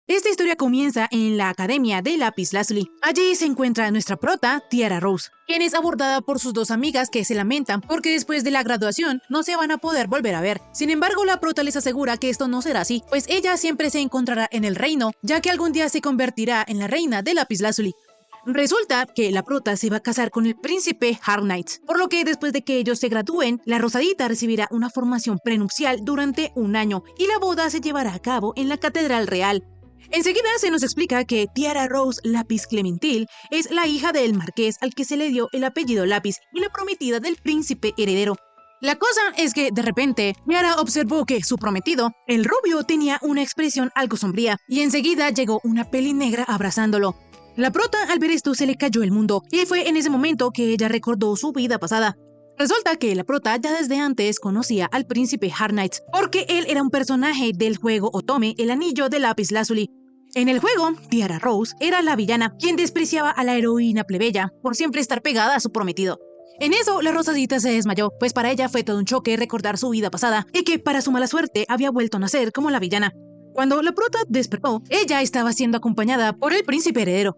Esta historia comienza en la Academia de Lapislázuli. Allí se encuentra nuestra prota, Tiara Rose, quien es abordada por sus dos amigas que se lamentan porque después de la graduación no se van a poder volver a ver. Sin embargo, la prota les asegura que esto no será así, pues ella siempre se encontrará en el reino, ya que algún día se convertirá en la reina de Lapislázuli. Resulta que la prota se va a casar con el príncipe Harknight, por lo que después de que ellos se gradúen, la Rosadita recibirá una formación prenupcial durante un año y la boda se llevará a cabo en la Catedral Real. Enseguida se nos explica que Tiara Rose Lapis Clementil es la hija del marqués al que se le dio el apellido Lapis y la prometida del príncipe heredero. La cosa es que de repente Tiara observó que su prometido, el rubio, tenía una expresión algo sombría y enseguida llegó una pelinegra abrazándolo. La prota al ver esto se le cayó el mundo y fue en ese momento que ella recordó su vida pasada. Resulta que la prota ya desde antes conocía al príncipe Harknight, porque él era un personaje del juego Otome, el anillo de Lapislázuli. En el juego, Tiara Rose era la villana, quien despreciaba a la heroína plebeya por siempre estar pegada a su prometido. En eso, la Rosadita se desmayó, pues para ella fue todo un choque recordar su vida pasada, y que para su mala suerte había vuelto a nacer como la villana. Cuando la prota despertó, ella estaba siendo acompañada por el príncipe heredero.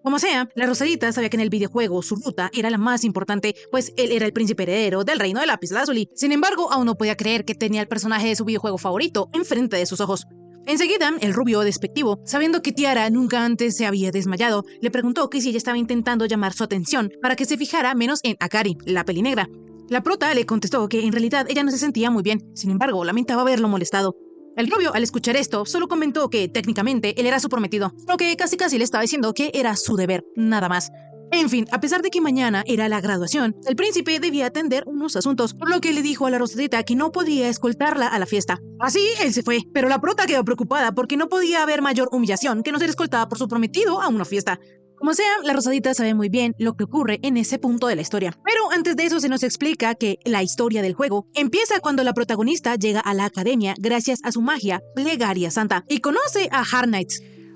Como sea, la Rosadita sabía que en el videojuego su ruta era la más importante, pues él era el príncipe heredero del reino de Lapislázuli. Sin embargo, aún no podía creer que tenía el personaje de su videojuego favorito enfrente de sus ojos. Enseguida, el rubio despectivo, sabiendo que Tiara nunca antes se había desmayado, le preguntó que si ella estaba intentando llamar su atención para que se fijara menos en Akari, la pelinegra. La prota le contestó que en realidad ella no se sentía muy bien, sin embargo, lamentaba haberlo molestado. El rubio, al escuchar esto, solo comentó que técnicamente él era su prometido, lo que casi le estaba diciendo que era su deber, nada más. En fin, a pesar de que mañana era la graduación, el príncipe debía atender unos asuntos, por lo que le dijo a la Rosadita que no podía escoltarla a la fiesta. Así, él se fue, pero la prota quedó preocupada porque no podía haber mayor humillación que no ser escoltada por su prometido a una fiesta. Como sea, la Rosadita sabe muy bien lo que ocurre en ese punto de la historia. Pero antes de eso se nos explica que la historia del juego empieza cuando la protagonista llega a la academia gracias a su magia plegaria santa y conoce a Harknight.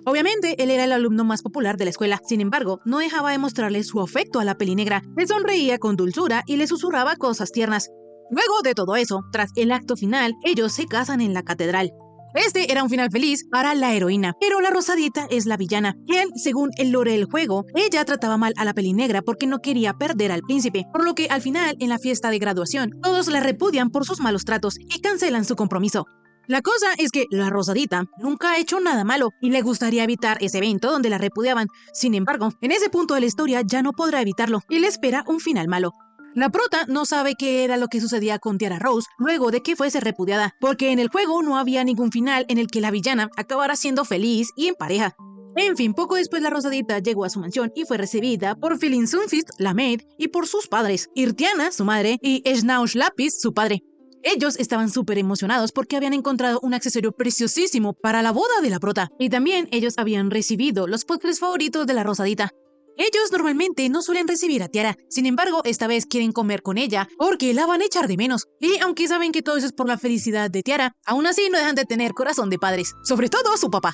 Obviamente, él era el alumno más popular de la escuela, sin embargo, no dejaba de mostrarle su afecto a la pelinegra, le sonreía con dulzura y le susurraba cosas tiernas. Luego de todo eso, tras el acto final, ellos se casan en la catedral. Este era un final feliz para la heroína, pero la Rosadita es la villana, quien, según el lore del juego, ella trataba mal a la pelinegra porque no quería perder al príncipe, por lo que al final, en la fiesta de graduación, todos la repudian por sus malos tratos y cancelan su compromiso. La cosa es que la Rosadita nunca ha hecho nada malo y le gustaría evitar ese evento donde la repudiaban. Sin embargo, en ese punto de la historia ya no podrá evitarlo y le espera un final malo. La prota no sabe qué era lo que sucedía con Tiara Rose luego de que fuese repudiada, porque en el juego no había ningún final en el que la villana acabara siendo feliz y en pareja. En fin, poco después la Rosadita llegó a su mansión y fue recibida por Philin Sunfist, la maid, y por sus padres, Irtiana, su madre, y Snaush Lapis, su padre. Ellos estaban súper emocionados porque habían encontrado un accesorio preciosísimo para la boda de la prota, y también ellos habían recibido los postres favoritos de la Rosadita. Ellos normalmente no suelen recibir a Tiara, sin embargo, esta vez quieren comer con ella porque la van a echar de menos. Y aunque saben que todo eso es por la felicidad de Tiara, aún así no dejan de tener corazón de padres, sobre todo su papá.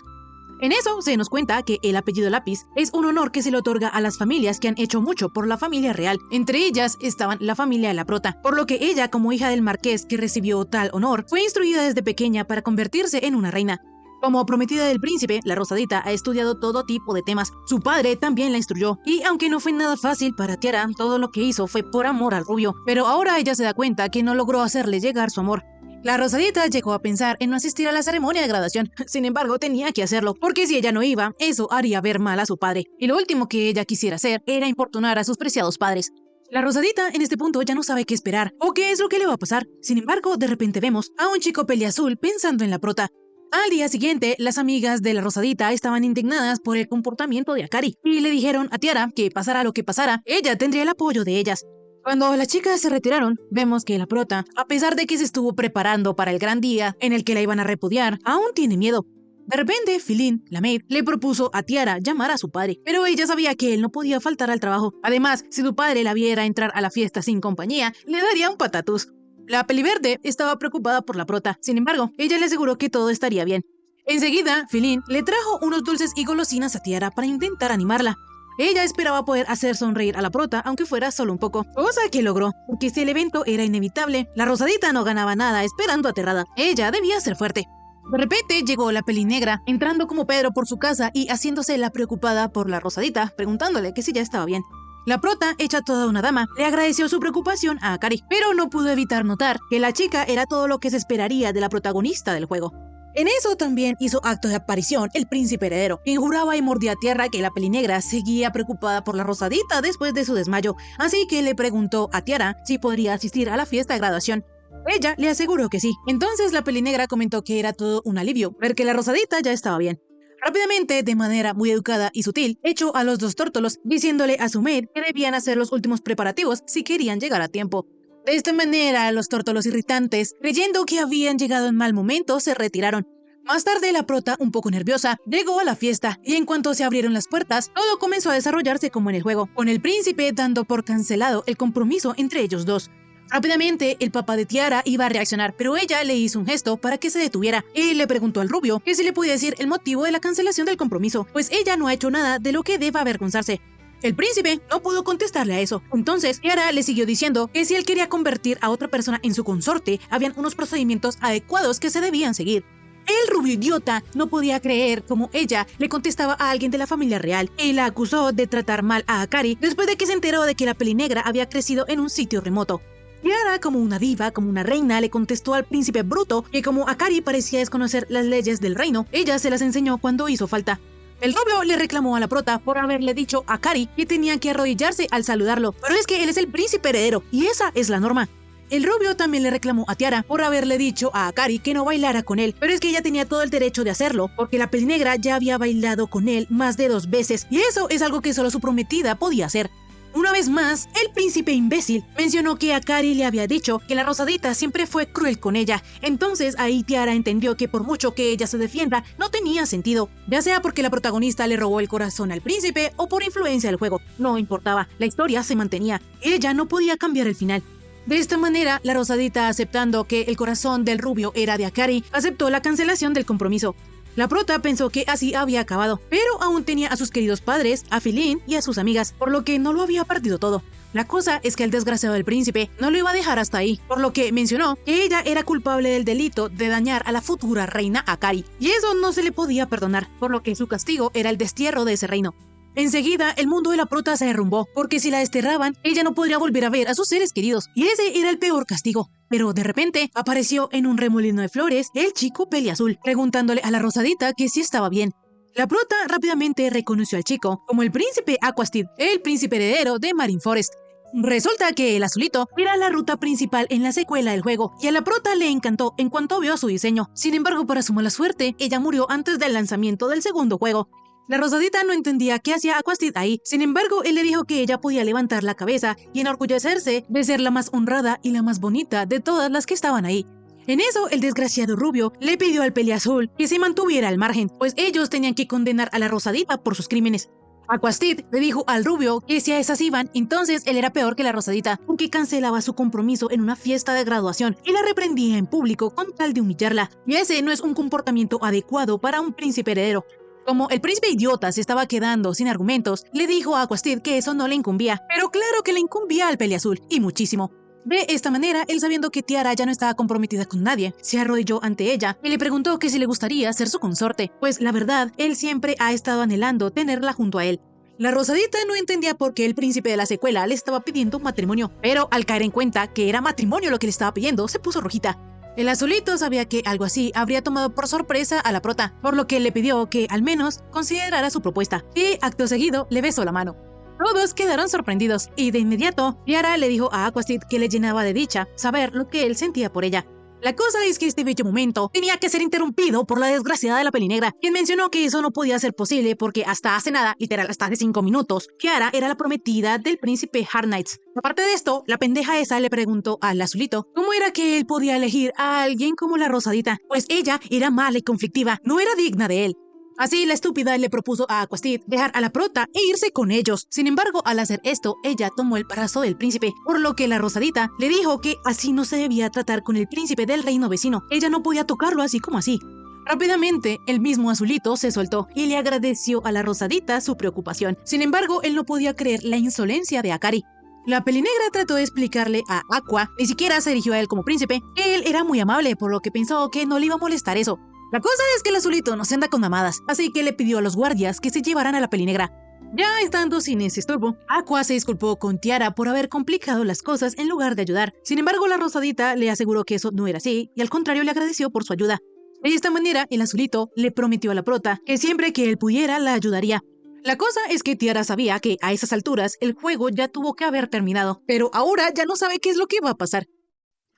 En eso se nos cuenta que el apellido Lapis es un honor que se le otorga a las familias que han hecho mucho por la familia real. Entre ellas estaban la familia de la prota, por lo que ella, como hija del marqués que recibió tal honor, fue instruida desde pequeña para convertirse en una reina. Como prometida del príncipe, la Rosadita ha estudiado todo tipo de temas. Su padre también la instruyó, y aunque no fue nada fácil para Tiara, todo lo que hizo fue por amor al rubio. Pero ahora ella se da cuenta que no logró hacerle llegar su amor. La Rosadita llegó a pensar en no asistir a la ceremonia de graduación. Sin embargo, tenía que hacerlo, porque si ella no iba, eso haría ver mal a su padre. Y lo último que ella quisiera hacer era importunar a sus preciados padres. La Rosadita en este punto ya no sabe qué esperar o qué es lo que le va a pasar. Sin embargo, de repente vemos a un chico peliazul pensando en la prota. Al día siguiente, las amigas de la Rosadita estaban indignadas por el comportamiento de Akari y le dijeron a Tiara que pasara lo que pasara, ella tendría el apoyo de ellas. Cuando las chicas se retiraron, vemos que la prota, a pesar de que se estuvo preparando para el gran día en el que la iban a repudiar, aún tiene miedo. De repente, Philin, la maid, le propuso a Tiara llamar a su padre, pero ella sabía que él no podía faltar al trabajo. Además, si su padre la viera entrar a la fiesta sin compañía, le daría un patatús. La peliverde estaba preocupada por la prota, sin embargo, ella le aseguró que todo estaría bien. Enseguida, Philin le trajo unos dulces y golosinas a Tiara para intentar animarla. Ella esperaba poder hacer sonreír a la prota, aunque fuera solo un poco, cosa que logró, porque si el evento era inevitable, la Rosadita no ganaba nada esperando aterrada. Ella debía ser fuerte. De repente llegó la pelinegra, entrando como Pedro por su casa y haciéndose la preocupada por la rosadita, preguntándole que si ya estaba bien. La prota, hecha toda una dama, le agradeció su preocupación a Akari, pero no pudo evitar notar que la chica era todo lo que se esperaría de la protagonista del juego. En eso también hizo acto de aparición el príncipe heredero, quien juraba y mordía tierra que la pelinegra seguía preocupada por la rosadita después de su desmayo, así que le preguntó a Tiara si podría asistir a la fiesta de graduación. Ella le aseguró que sí. Entonces la pelinegra comentó que era todo un alivio ver que la rosadita ya estaba bien. Rápidamente, de manera muy educada y sutil, echó a los dos tórtolos, diciéndole a su maid que debían hacer los últimos preparativos si querían llegar a tiempo. De esta manera, los tórtolos irritantes, creyendo que habían llegado en mal momento, se retiraron. Más tarde, la prota, un poco nerviosa, llegó a la fiesta, y en cuanto se abrieron las puertas, todo comenzó a desarrollarse como en el juego, con el príncipe dando por cancelado el compromiso entre ellos dos. Rápidamente, el papá de Tiara iba a reaccionar, pero ella le hizo un gesto para que se detuviera y le preguntó al rubio que si le podía decir el motivo de la cancelación del compromiso, pues ella no ha hecho nada de lo que deba avergonzarse. El príncipe no pudo contestarle a eso. Entonces, Tiara le siguió diciendo que si él quería convertir a otra persona en su consorte, habían unos procedimientos adecuados que se debían seguir. El rubio idiota no podía creer cómo ella le contestaba a alguien de la familia real y la acusó de tratar mal a Akari después de que se enteró de que la pelinegra había crecido en un sitio remoto. Tiara, como una diva, como una reina, le contestó al príncipe bruto que como Akari parecía desconocer las leyes del reino, ella se las enseñó cuando hizo falta. El rubio le reclamó a la prota por haberle dicho a Akari que tenía que arrodillarse al saludarlo, pero es que él es el príncipe heredero y esa es la norma. El rubio también le reclamó a Tiara por haberle dicho a Akari que no bailara con él, pero es que ella tenía todo el derecho de hacerlo, porque la pelinegra ya había bailado con él más de 2 veces, y eso es algo que solo su prometida podía hacer. Una vez más, el príncipe imbécil mencionó que Akari le había dicho que la rosadita siempre fue cruel con ella. Entonces ahí Tiara entendió que por mucho que ella se defienda, no tenía sentido. Ya sea porque la protagonista le robó el corazón al príncipe o por influencia del juego. No importaba, la historia se mantenía. Ella no podía cambiar el final. De esta manera, la rosadita, aceptando que el corazón del rubio era de Akari, aceptó la cancelación del compromiso. La prota pensó que así había acabado, pero aún tenía a sus queridos padres, a Philin y a sus amigas, por lo que no lo había perdido todo. La cosa es que el desgraciado del príncipe no lo iba a dejar hasta ahí, por lo que mencionó que ella era culpable del delito de dañar a la futura reina Akari, y eso no se le podía perdonar, por lo que su castigo era el destierro de ese reino. Enseguida, el mundo de la prota se derrumbó, porque si la desterraban, ella no podría volver a ver a sus seres queridos, y ese era el peor castigo. Pero de repente, apareció en un remolino de flores el chico peliazul, preguntándole a la rosadita que si estaba bien. La prota rápidamente reconoció al chico como el príncipe Aquastid, el príncipe heredero de Marine Forest. Resulta que el azulito era la ruta principal en la secuela del juego, y a la prota le encantó en cuanto vio su diseño. Sin embargo, para su mala suerte, ella murió antes del lanzamiento del segundo juego. La rosadita no entendía qué hacía Aquastid ahí, sin embargo, él le dijo que ella podía levantar la cabeza y enorgullecerse de ser la más honrada y la más bonita de todas las que estaban ahí. En eso, el desgraciado rubio le pidió al peliazul que se mantuviera al margen, pues ellos tenían que condenar a la rosadita por sus crímenes. Aquastid le dijo al rubio que si a esas iban, entonces él era peor que la rosadita, porque cancelaba su compromiso en una fiesta de graduación y la reprendía en público con tal de humillarla, y ese no es un comportamiento adecuado para un príncipe heredero. Como el príncipe idiota se estaba quedando sin argumentos, le dijo a Aquastid que eso no le incumbía, pero claro que le incumbía al peliazul, y muchísimo. De esta manera, él sabiendo que Tiara ya no estaba comprometida con nadie, se arrodilló ante ella y le preguntó que si le gustaría ser su consorte, pues la verdad, él siempre ha estado anhelando tenerla junto a él. La rosadita no entendía por qué el príncipe de la secuela le estaba pidiendo matrimonio, pero al caer en cuenta que era matrimonio lo que le estaba pidiendo, se puso rojita. El azulito sabía que algo así habría tomado por sorpresa a la prota, por lo que le pidió que al menos considerara su propuesta, y acto seguido le besó la mano. Todos quedaron sorprendidos, y de inmediato, Tiara le dijo a Aquastid que le llenaba de dicha saber lo que él sentía por ella. La cosa es que este bello momento tenía que ser interrumpido por la desgraciada de la pelinegra, quien mencionó que eso no podía ser posible porque hasta hace nada, literal hasta hace 5 minutos, Kiara era la prometida del príncipe Hard Knights. Aparte de esto, la pendeja esa le preguntó al azulito cómo era que él podía elegir a alguien como la rosadita, pues ella era mala y conflictiva, no era digna de él. Así, la estúpida le propuso a Aquastid dejar a la prota e irse con ellos. Sin embargo, al hacer esto, ella tomó el brazo del príncipe, por lo que la rosadita le dijo que así no se debía tratar con el príncipe del reino vecino. Ella no podía tocarlo así como así. Rápidamente, el mismo azulito se soltó y le agradeció a la rosadita su preocupación. Sin embargo, él no podía creer la insolencia de Akari. La pelinegra trató de explicarle a Aqua, ni siquiera se dirigió a él como príncipe, que él era muy amable, por lo que pensó que no le iba a molestar eso. La cosa es que el azulito no se anda con mamadas, así que le pidió a los guardias que se llevaran a la pelinegra. Ya estando sin ese estorbo, Aqua se disculpó con Tiara por haber complicado las cosas en lugar de ayudar. Sin embargo, la rosadita le aseguró que eso no era así y al contrario le agradeció por su ayuda. De esta manera, el azulito le prometió a la prota que siempre que él pudiera la ayudaría. La cosa es que Tiara sabía que a esas alturas el juego ya tuvo que haber terminado, pero ahora ya no sabe qué es lo que va a pasar.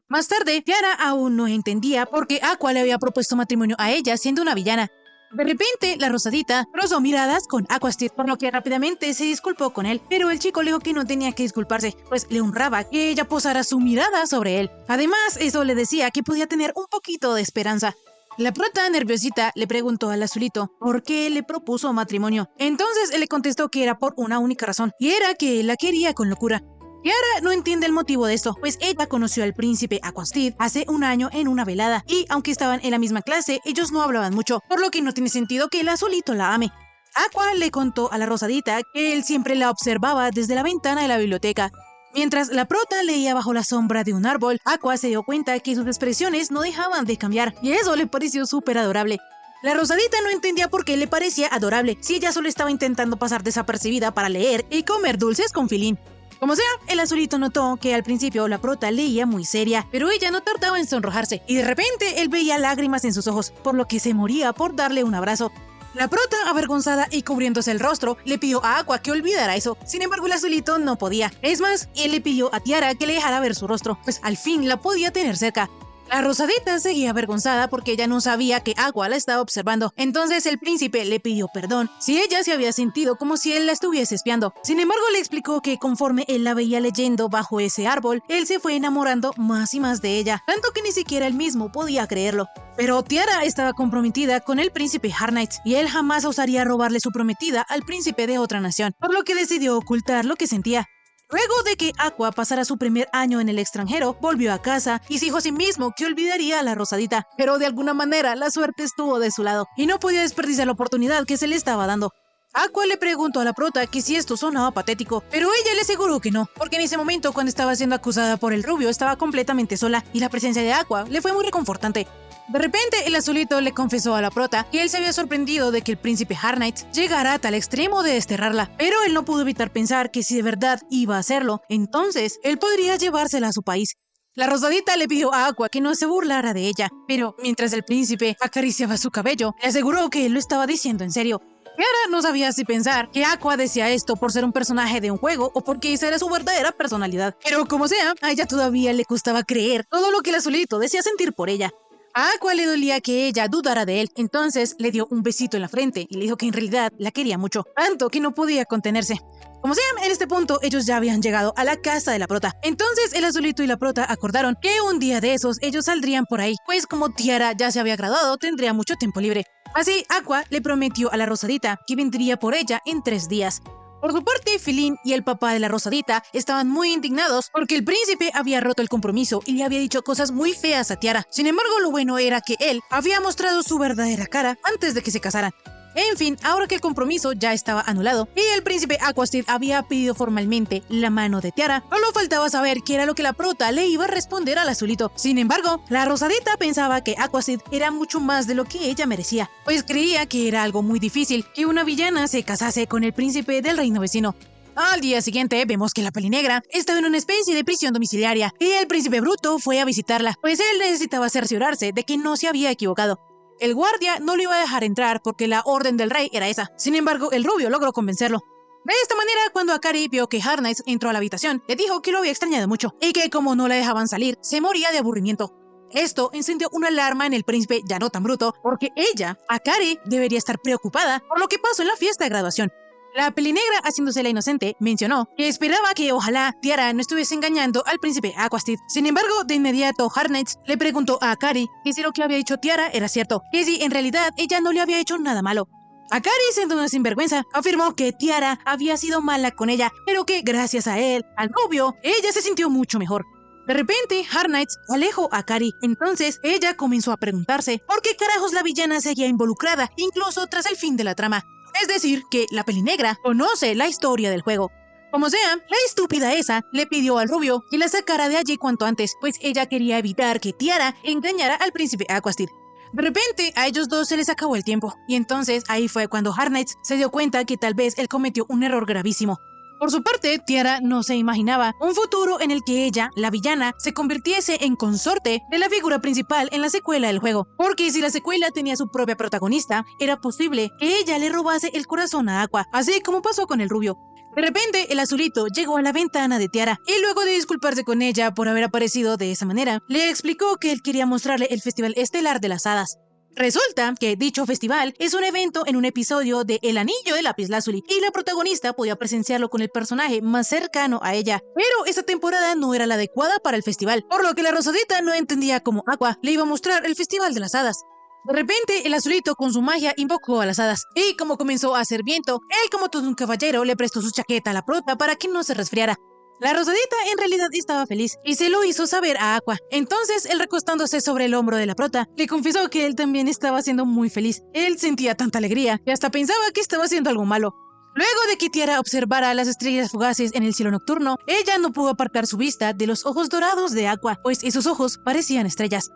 Más tarde, Tiara aún no entendía por qué Aqua le había propuesto matrimonio a ella siendo una villana. De repente, la rosadita cruzó miradas con Aquastid, por lo que rápidamente se disculpó con él, pero el chico le dijo que no tenía que disculparse, pues le honraba que ella posara su mirada sobre él. Además, eso le decía que podía tener un poquito de esperanza. La prota, nerviosita, le preguntó al azulito por qué le propuso matrimonio. Entonces él le contestó que era por una única razón, y era que la quería con locura. Tiara no entiende el motivo de esto, pues ella conoció al príncipe Aquastid hace un año en una velada, y aunque estaban en la misma clase, ellos no hablaban mucho, por lo que no tiene sentido que el azulito la ame. Aqua le contó a la rosadita que él siempre la observaba desde la ventana de la biblioteca. Mientras la prota leía bajo la sombra de un árbol, Aqua se dio cuenta que sus expresiones no dejaban de cambiar, y eso le pareció súper adorable. La rosadita no entendía por qué le parecía adorable, si ella solo estaba intentando pasar desapercibida para leer y comer dulces con Filín. Como sea, el azulito notó que al principio la prota leía muy seria, pero ella no tardaba en sonrojarse, y de repente él veía lágrimas en sus ojos, por lo que se moría por darle un abrazo. La prota, avergonzada y cubriéndose el rostro, le pidió a Aqua que olvidara eso. Sin embargo, el azulito no podía. Es más, él le pidió a Tiara que le dejara ver su rostro, pues al fin la podía tener cerca. La rosadita seguía avergonzada porque ella no sabía que Aqua la estaba observando. Entonces el príncipe le pidió perdón si ella se había sentido como si él la estuviese espiando. Sin embargo, le explicó que conforme él la veía leyendo bajo ese árbol, él se fue enamorando más y más de ella, tanto que ni siquiera él mismo podía creerlo. Pero Tiara estaba comprometida con el príncipe Harnight y él jamás osaría robarle su prometida al príncipe de otra nación, por lo que decidió ocultar lo que sentía. Luego de que Aqua pasara su primer año en el extranjero, volvió a casa y se dijo a sí mismo que olvidaría a la rosadita, pero de alguna manera la suerte estuvo de su lado y no podía desperdiciar la oportunidad que se le estaba dando. Aqua le preguntó a la prota que si esto sonaba patético, pero ella le aseguró que no, porque en ese momento cuando estaba siendo acusada por el rubio estaba completamente sola y la presencia de Aqua le fue muy reconfortante. De repente, el azulito le confesó a la prota que él se había sorprendido de que el príncipe Harnight llegara a tal extremo de desterrarla, pero él no pudo evitar pensar que si de verdad iba a hacerlo, entonces él podría llevársela a su país. La rosadita le pidió a Aqua que no se burlara de ella, pero mientras el príncipe acariciaba su cabello, le aseguró que él lo estaba diciendo en serio. Tiara no sabía si pensar que Aqua decía esto por ser un personaje de un juego o porque esa era su verdadera personalidad. Pero como sea, a ella todavía le costaba creer todo lo que el azulito decía sentir por ella. A Aqua le dolía que ella dudara de él, entonces le dio un besito en la frente y le dijo que en realidad la quería mucho, tanto que no podía contenerse. Como sea, en este punto ellos ya habían llegado a la casa de la prota. Entonces el azulito y la prota acordaron que un día de esos ellos saldrían por ahí, pues como Tiara ya se había graduado tendría mucho tiempo libre. Así, Aqua le prometió a la rosadita que vendría por ella en 3 días. Por su parte, Filín y el papá de la rosadita estaban muy indignados porque el príncipe había roto el compromiso y le había dicho cosas muy feas a Tiara. Sin embargo, lo bueno era que él había mostrado su verdadera cara antes de que se casaran. En fin, ahora que el compromiso ya estaba anulado y el príncipe Aquastid había pedido formalmente la mano de Tiara, solo faltaba saber qué era lo que la prota le iba a responder al azulito. Sin embargo, la rosadita pensaba que Aquastid era mucho más de lo que ella merecía, pues creía que era algo muy difícil que una villana se casase con el príncipe del reino vecino. Al día siguiente vemos que la pelinegra estaba en una especie de prisión domiciliaria y el príncipe bruto fue a visitarla, pues él necesitaba cerciorarse de que no se había equivocado. El guardia no lo iba a dejar entrar porque la orden del rey era esa. Sin embargo, el rubio logró convencerlo. De esta manera, cuando Akari vio que Harnight entró a la habitación, le dijo que lo había extrañado mucho y que como no la dejaban salir, se moría de aburrimiento. Esto encendió una alarma en el príncipe ya no tan bruto, porque ella, Akari, debería estar preocupada por lo que pasó en la fiesta de graduación. La pelinegra, haciéndose la inocente, mencionó que esperaba que ojalá Tiara no estuviese engañando al príncipe Aquastid. Sin embargo, de inmediato Harnight le preguntó a Akari que si lo que había dicho Tiara era cierto, que si en realidad ella no le había hecho nada malo. Akari, siendo una sinvergüenza, afirmó que Tiara había sido mala con ella, pero que gracias a él, al novio, ella se sintió mucho mejor. De repente, Harnight alejó a Akari. Entonces, ella comenzó a preguntarse por qué carajos la villana seguía involucrada, incluso tras el fin de la trama. Es decir, que la pelinegra conoce la historia del juego. Como sea, la estúpida esa le pidió al rubio que la sacara de allí cuanto antes, pues ella quería evitar que Tiara engañara al príncipe Aquastid. De repente, a ellos dos se les acabó el tiempo, y entonces ahí fue cuando Harknight se dio cuenta que tal vez él cometió un error gravísimo. Por su parte, Tiara no se imaginaba un futuro en el que ella, la villana, se convirtiese en consorte de la figura principal en la secuela del juego, porque si la secuela tenía su propia protagonista, era posible que ella le robase el corazón a Aqua, así como pasó con el rubio. De repente, el azulito llegó a la ventana de Tiara y luego de disculparse con ella por haber aparecido de esa manera, le explicó que él quería mostrarle el Festival Estelar de las Hadas. Resulta que dicho festival es un evento en un episodio de El Anillo de Lapislázuli y la protagonista podía presenciarlo con el personaje más cercano a ella. Pero esa temporada no era la adecuada para el festival, por lo que la Rosadita no entendía cómo Aqua le iba a mostrar el Festival de las Hadas. De repente, el azulito con su magia invocó a las hadas, y como comenzó a hacer viento, él como todo un caballero le prestó su chaqueta a la prota para que no se resfriara. La Rosadita en realidad estaba feliz, y se lo hizo saber a Aqua. Entonces, él recostándose sobre el hombro de la prota, le confesó que él también estaba siendo muy feliz. Él sentía tanta alegría, y hasta pensaba que estaba haciendo algo malo. Luego de que Tiara observara las estrellas fugaces en el cielo nocturno, ella no pudo apartar su vista de los ojos dorados de Aqua, pues esos ojos parecían estrellas.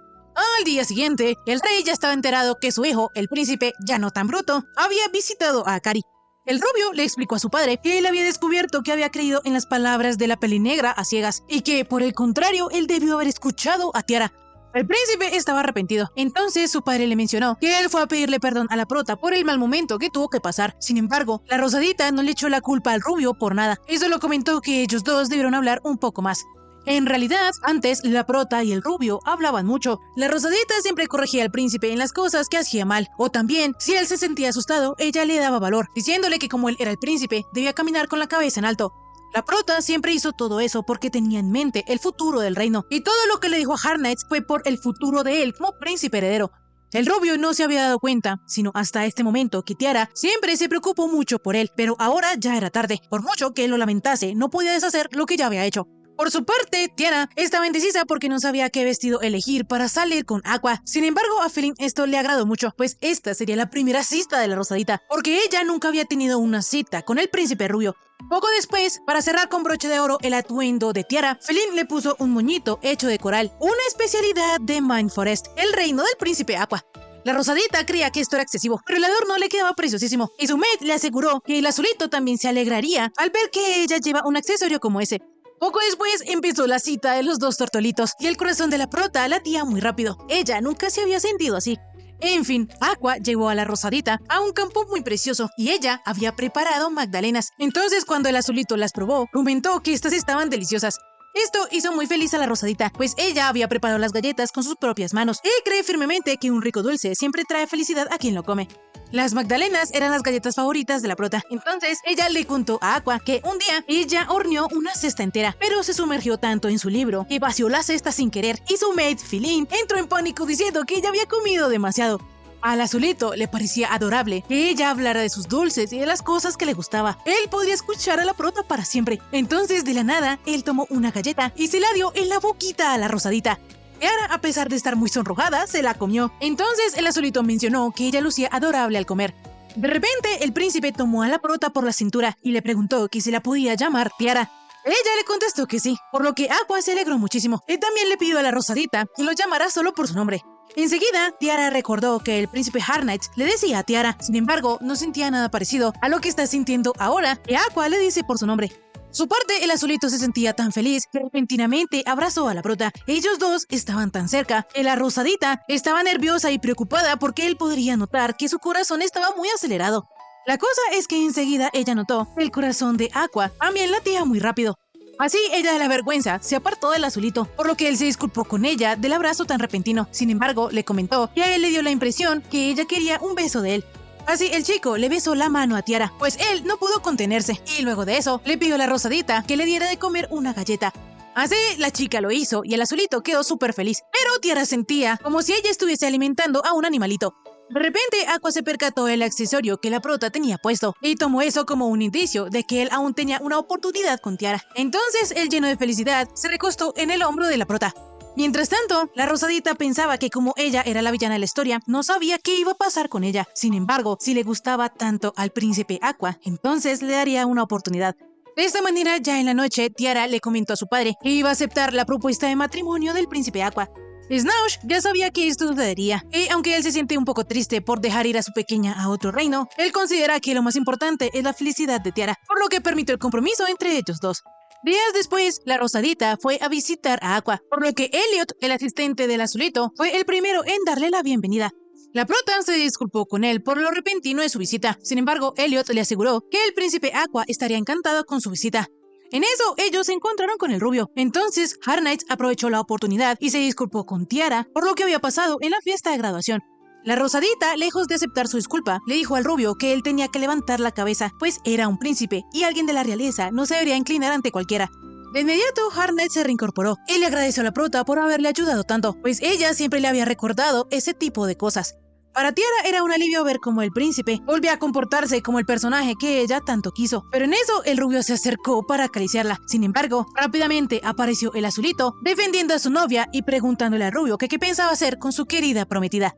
Al día siguiente, el rey ya estaba enterado que su hijo, el príncipe, ya no tan bruto, había visitado a Akari. El rubio le explicó a su padre que él había descubierto que había creído en las palabras de la pelinegra a ciegas y que, por el contrario, él debió haber escuchado a Tiara. El príncipe estaba arrepentido. Entonces su padre le mencionó que él fue a pedirle perdón a la prota por el mal momento que tuvo que pasar. Sin embargo, la Rosadita no le echó la culpa al rubio por nada y solo comentó que ellos dos debieron hablar un poco más. En realidad, antes la prota y el rubio hablaban mucho. La Rosadita siempre corregía al príncipe en las cosas que hacía mal, o también, si él se sentía asustado, ella le daba valor, diciéndole que como él era el príncipe, debía caminar con la cabeza en alto. La prota siempre hizo todo eso porque tenía en mente el futuro del reino, y todo lo que le dijo a Harknight fue por el futuro de él como príncipe heredero. El rubio no se había dado cuenta, sino hasta este momento, que Tiara siempre se preocupó mucho por él, pero ahora ya era tarde. Por mucho que él lo lamentase, no podía deshacer lo que ya había hecho. Por su parte, Tiara estaba indecisa porque no sabía qué vestido elegir para salir con Aqua. Sin embargo, a Felin esto le agradó mucho, pues esta sería la primera cita de la Rosadita, porque ella nunca había tenido una cita con el príncipe rubio. Poco después, para cerrar con broche de oro el atuendo de Tiara, Felin le puso un moñito hecho de coral, una especialidad de Mind Forest, el reino del príncipe Aqua. La Rosadita creía que esto era excesivo, pero el adorno le quedaba preciosísimo, y su maid le aseguró que el azulito también se alegraría al ver que ella lleva un accesorio como ese. Poco después empezó la cita de los dos tortolitos y el corazón de la prota latía muy rápido. Ella nunca se había sentido así. En fin, Aqua llevó a la Rosadita a un campo muy precioso y ella había preparado magdalenas. Entonces, cuando el azulito las probó, comentó que estas estaban deliciosas. Esto hizo muy feliz a la Rosadita, pues ella había preparado las galletas con sus propias manos y cree firmemente que un rico dulce siempre trae felicidad a quien lo come. Las magdalenas eran las galletas favoritas de la prota. Entonces, ella le contó a Aqua que un día ella horneó una cesta entera, pero se sumergió tanto en su libro que vació la cesta sin querer y su maid, Felin, entró en pánico diciendo que ella había comido demasiado. Al azulito le parecía adorable que ella hablara de sus dulces y de las cosas que le gustaba. Él podría escuchar a la prota para siempre. Entonces, de la nada, él tomó una galleta y se la dio en la boquita a la Rosadita. Tiara, a pesar de estar muy sonrojada, se la comió. Entonces el azulito mencionó que ella lucía adorable al comer. De repente, el príncipe tomó a la prota por la cintura y le preguntó que si la podía llamar Tiara. Ella le contestó que sí, por lo que Aqua se alegró muchísimo. Él también le pidió a la Rosadita que lo llamara solo por su nombre. Enseguida, Tiara recordó que el príncipe Harknight le decía a Tiara. Sin embargo, no sentía nada parecido a lo que está sintiendo ahora que Aqua le dice por su nombre. Su parte, el azulito se sentía tan feliz que repentinamente abrazó a la prota. Ellos dos estaban tan cerca que la Rosadita estaba nerviosa y preocupada porque él podría notar que su corazón estaba muy acelerado. La cosa es que enseguida ella notó que el corazón de Aqua también latía muy rápido. Así, ella de la vergüenza se apartó del azulito, por lo que él se disculpó con ella del abrazo tan repentino. Sin embargo, le comentó que a él le dio la impresión que ella quería un beso de él. Así, el chico le besó la mano a Tiara, pues él no pudo contenerse, y luego de eso, le pidió a la Rosadita que le diera de comer una galleta. Así, la chica lo hizo, y el azulito quedó súper feliz, pero Tiara sentía como si ella estuviese alimentando a un animalito. De repente, Aqua se percató del accesorio que la prota tenía puesto, y tomó eso como un indicio de que él aún tenía una oportunidad con Tiara. Entonces, él, lleno de felicidad, se recostó en el hombro de la prota. Mientras tanto, la Rosadita pensaba que como ella era la villana de la historia, no sabía qué iba a pasar con ella. Sin embargo, si le gustaba tanto al príncipe Aqua, entonces le daría una oportunidad. De esta manera, ya en la noche, Tiara le comentó a su padre que iba a aceptar la propuesta de matrimonio del príncipe Aqua. Snaush ya sabía que esto sucedería, y aunque él se siente un poco triste por dejar ir a su pequeña a otro reino, él considera que lo más importante es la felicidad de Tiara, por lo que permitió el compromiso entre ellos dos. Días después, la Rosadita fue a visitar a Aqua, por lo que Elliot, el asistente del azulito, fue el primero en darle la bienvenida. La prota se disculpó con él por lo repentino de su visita. Sin embargo, Elliot le aseguró que el príncipe Aqua estaría encantado con su visita. En eso, ellos se encontraron con el rubio. Entonces, Hard Knights aprovechó la oportunidad y se disculpó con Tiara por lo que había pasado en la fiesta de graduación. La Rosadita, lejos de aceptar su disculpa, le dijo al rubio que él tenía que levantar la cabeza, pues era un príncipe y alguien de la realeza no se debería inclinar ante cualquiera. De inmediato, Hard Knight se reincorporó y le agradeció a la prota por haberle ayudado tanto, pues ella siempre le había recordado ese tipo de cosas. Para Tiara era un alivio ver cómo el príncipe volvía a comportarse como el personaje que ella tanto quiso, pero en eso el rubio se acercó para acariciarla. Sin embargo, rápidamente apareció el azulito defendiendo a su novia y preguntándole al rubio que qué pensaba hacer con su querida prometida.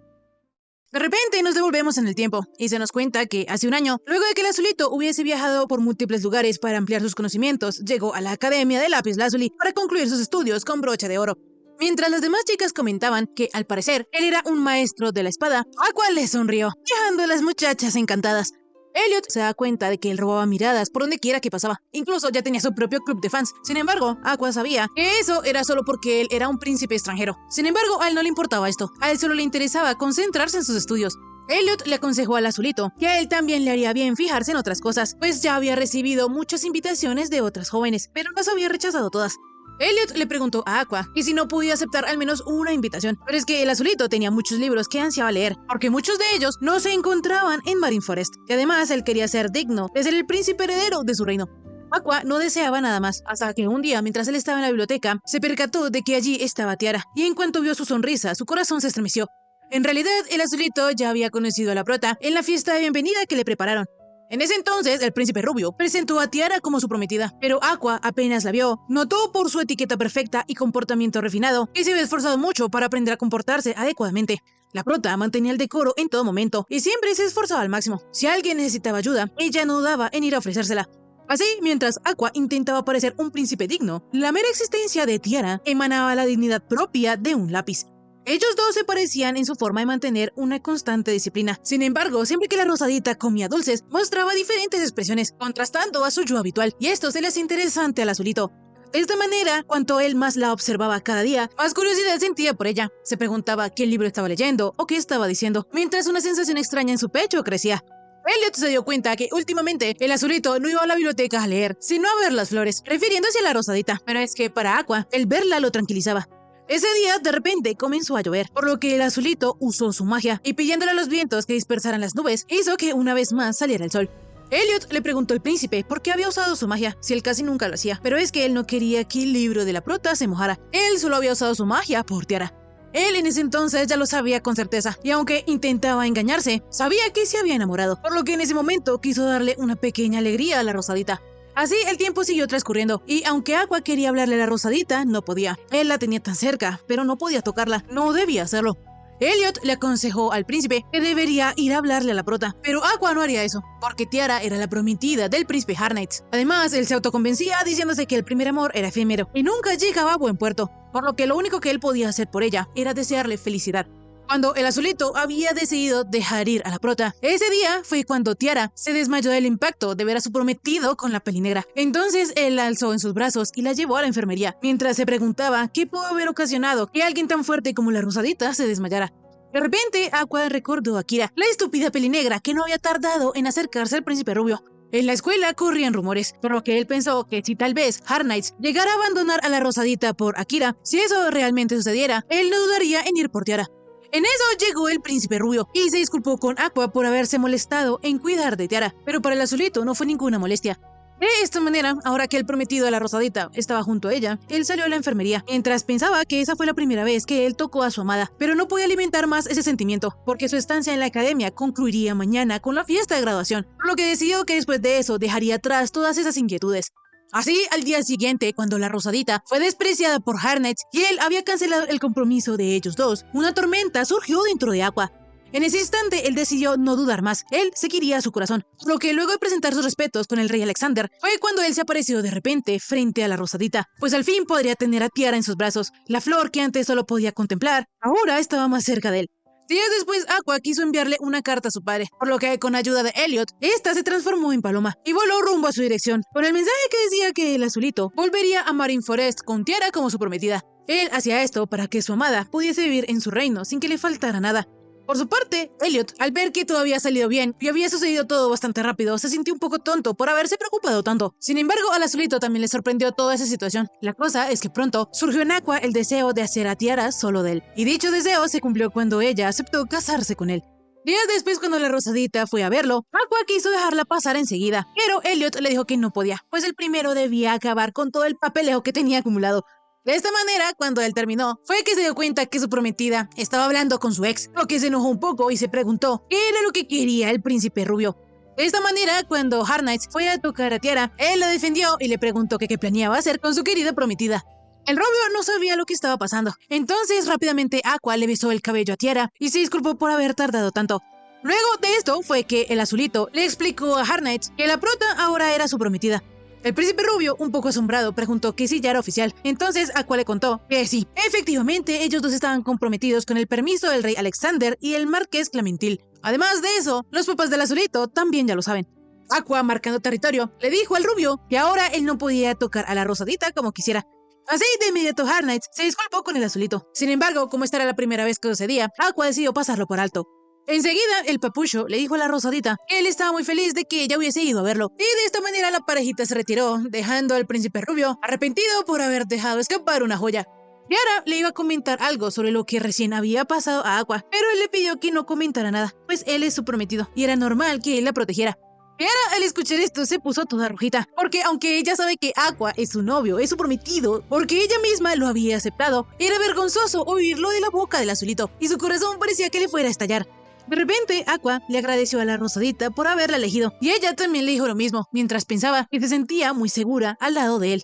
De repente nos devolvemos en el tiempo y se nos cuenta que hace un año, luego de que el azulito hubiese viajado por múltiples lugares para ampliar sus conocimientos, llegó a la Academia de Lapislázuli para concluir sus estudios con brocha de oro. Mientras las demás chicas comentaban que, al parecer, él era un maestro de la espada, Aqua le sonrió, dejando a las muchachas encantadas. Elliot se da cuenta de que él robaba miradas por donde quiera que pasaba. Incluso ya tenía su propio club de fans. Sin embargo, Aqua sabía que eso era solo porque él era un príncipe extranjero. Sin embargo, a él no le importaba esto. A él solo le interesaba concentrarse en sus estudios. Elliot le aconsejó al azulito que a él también le haría bien fijarse en otras cosas, pues ya había recibido muchas invitaciones de otras jóvenes, pero las había rechazado todas. Elliot le preguntó a Aqua que si no podía aceptar al menos una invitación, pero es que el azulito tenía muchos libros que ansiaba leer, porque muchos de ellos no se encontraban en Marineford, y además él quería ser digno de ser el príncipe heredero de su reino. Aqua no deseaba nada más, hasta que un día, mientras él estaba en la biblioteca, se percató de que allí estaba Tiara, y en cuanto vio su sonrisa, su corazón se estremeció. En realidad, el azulito ya había conocido a la prota en la fiesta de bienvenida que le prepararon. En ese entonces, el príncipe rubio presentó a Tiara como su prometida, pero Aqua apenas la vio, notó por su etiqueta perfecta y comportamiento refinado que se había esforzado mucho para aprender a comportarse adecuadamente. La prota mantenía el decoro en todo momento y siempre se esforzaba al máximo. Si alguien necesitaba ayuda, ella no dudaba en ir a ofrecérsela. Así, mientras Aqua intentaba parecer un príncipe digno, la mera existencia de Tiara emanaba la dignidad propia de un lápiz. Ellos dos se parecían en su forma de mantener una constante disciplina. Sin embargo, siempre que la Rosadita comía dulces, mostraba diferentes expresiones, contrastando a su yo habitual, y esto se le hacía interesante al azulito. De esta manera, cuanto él más la observaba cada día, más curiosidad sentía por ella. Se preguntaba qué libro estaba leyendo o qué estaba diciendo, mientras una sensación extraña en su pecho crecía. Elliot se dio cuenta que últimamente el azulito no iba a la biblioteca a leer, sino a ver las flores, refiriéndose a la Rosadita. Pero es que para Aqua, el verla lo tranquilizaba. Ese día, de repente, comenzó a llover, por lo que el azulito usó su magia y pidiéndole a los vientos que dispersaran las nubes, hizo que una vez más saliera el sol. Elliot le preguntó al príncipe por qué había usado su magia, si él casi nunca lo hacía, pero es que él no quería que el libro de la prota se mojara. Él solo había usado su magia por Tiara. Él en ese entonces ya lo sabía con certeza, y aunque intentaba engañarse, sabía que se había enamorado, por lo que en ese momento quiso darle una pequeña alegría a la Rosadita. Así el tiempo siguió transcurriendo, y aunque Aqua quería hablarle a la Rosadita, no podía. Él la tenía tan cerca, pero no podía tocarla, no debía hacerlo. Elliot le aconsejó al príncipe que debería ir a hablarle a la prota, pero Aqua no haría eso, porque Tiara era la prometida del príncipe Hard Knights. Además, él se autoconvencía diciéndose que el primer amor era efímero y nunca llegaba a buen puerto, por lo que lo único que él podía hacer por ella era desearle felicidad. Cuando el azulito había decidido dejar ir a la prota, ese día fue cuando Tiara se desmayó del impacto de ver a su prometido con la peli negra. Entonces él la alzó en sus brazos y la llevó a la enfermería, mientras se preguntaba qué pudo haber ocasionado que alguien tan fuerte como la Rosadita se desmayara. De repente, Aqua recordó a Kira, la estúpida peli negra que no había tardado en acercarse al príncipe rubio. En la escuela corrían rumores, por lo que él pensó que si tal vez Hard Knights llegara a abandonar a la Rosadita por Akira, si eso realmente sucediera, él no dudaría en ir por Tiara. En eso llegó el príncipe rubio y se disculpó con Aqua por haberse molestado en cuidar de Tiara, pero para el azulito no fue ninguna molestia. De esta manera, ahora que el prometido de la Rosadita estaba junto a ella, él salió a la enfermería, mientras pensaba que esa fue la primera vez que él tocó a su amada, pero no podía alimentar más ese sentimiento, porque su estancia en la academia concluiría mañana con la fiesta de graduación, por lo que decidió que después de eso dejaría atrás todas esas inquietudes. Así, al día siguiente, cuando la Rosadita fue despreciada por Hard Knights y él había cancelado el compromiso de ellos dos, una tormenta surgió dentro de Aqua. En ese instante, él decidió no dudar más. Él seguiría a su corazón. Lo que luego de presentar sus respetos con el rey Alexander, fue cuando él se apareció de repente frente a la Rosadita, pues al fin podría tener a Tiara en sus brazos. La flor que antes solo podía contemplar, ahora estaba más cerca de él. Días después, Aqua quiso enviarle una carta a su padre, por lo que con ayuda de Elliot, esta se transformó en paloma y voló rumbo a su dirección, con el mensaje que decía que el azulito volvería a Marineford con Tiara como su prometida. Él hacía esto para que su amada pudiese vivir en su reino sin que le faltara nada. Por su parte, Elliot, al ver que todo había salido bien y había sucedido todo bastante rápido, se sintió un poco tonto por haberse preocupado tanto. Sin embargo, al azulito también le sorprendió toda esa situación. La cosa es que pronto surgió en Aqua el deseo de hacer a Tiara solo de él, y dicho deseo se cumplió cuando ella aceptó casarse con él. Días después, cuando la Rosadita fue a verlo, Aqua quiso dejarla pasar enseguida, pero Elliot le dijo que no podía, pues el primero debía acabar con todo el papeleo que tenía acumulado. De esta manera, cuando él terminó, fue que se dio cuenta que su prometida estaba hablando con su ex, lo que se enojó un poco y se preguntó qué era lo que quería el príncipe rubio. De esta manera, cuando Hard Knights fue a tocar a Tiara, él la defendió y le preguntó que qué planeaba hacer con su querida prometida. El rubio no sabía lo que estaba pasando, entonces rápidamente Aqua le besó el cabello a Tiara y se disculpó por haber tardado tanto. Luego de esto fue que el azulito le explicó a Hard Knights que la prota ahora era su prometida. El príncipe rubio, un poco asombrado, preguntó que si ya era oficial. Entonces Aqua le contó que sí, efectivamente ellos dos estaban comprometidos con el permiso del rey Alexander y el marqués Clementil. Además de eso, los papás del azulito también ya lo saben. Aqua, marcando territorio, le dijo al rubio que ahora él no podía tocar a la Rosadita como quisiera. Así de inmediato Hard Knights se disculpó con el azulito. Sin embargo, como esta era la primera vez que sucedía, Aqua decidió pasarlo por alto. Enseguida, el papucho le dijo a la Rosadita que él estaba muy feliz de que ella hubiese ido a verlo, y de esta manera la parejita se retiró, dejando al príncipe rubio arrepentido por haber dejado escapar una joya. Tiara le iba a comentar algo sobre lo que recién había pasado a Aqua, pero él le pidió que no comentara nada, pues él es su prometido, y era normal que él la protegiera. Tiara, al escuchar esto, se puso toda rojita, porque aunque ella sabe que Aqua es su novio, es su prometido, porque ella misma lo había aceptado, era vergonzoso oírlo de la boca del azulito, y su corazón parecía que le fuera a estallar. De repente, Aqua le agradeció a la Rosadita por haberla elegido, y ella también le dijo lo mismo, mientras pensaba que se sentía muy segura al lado de él.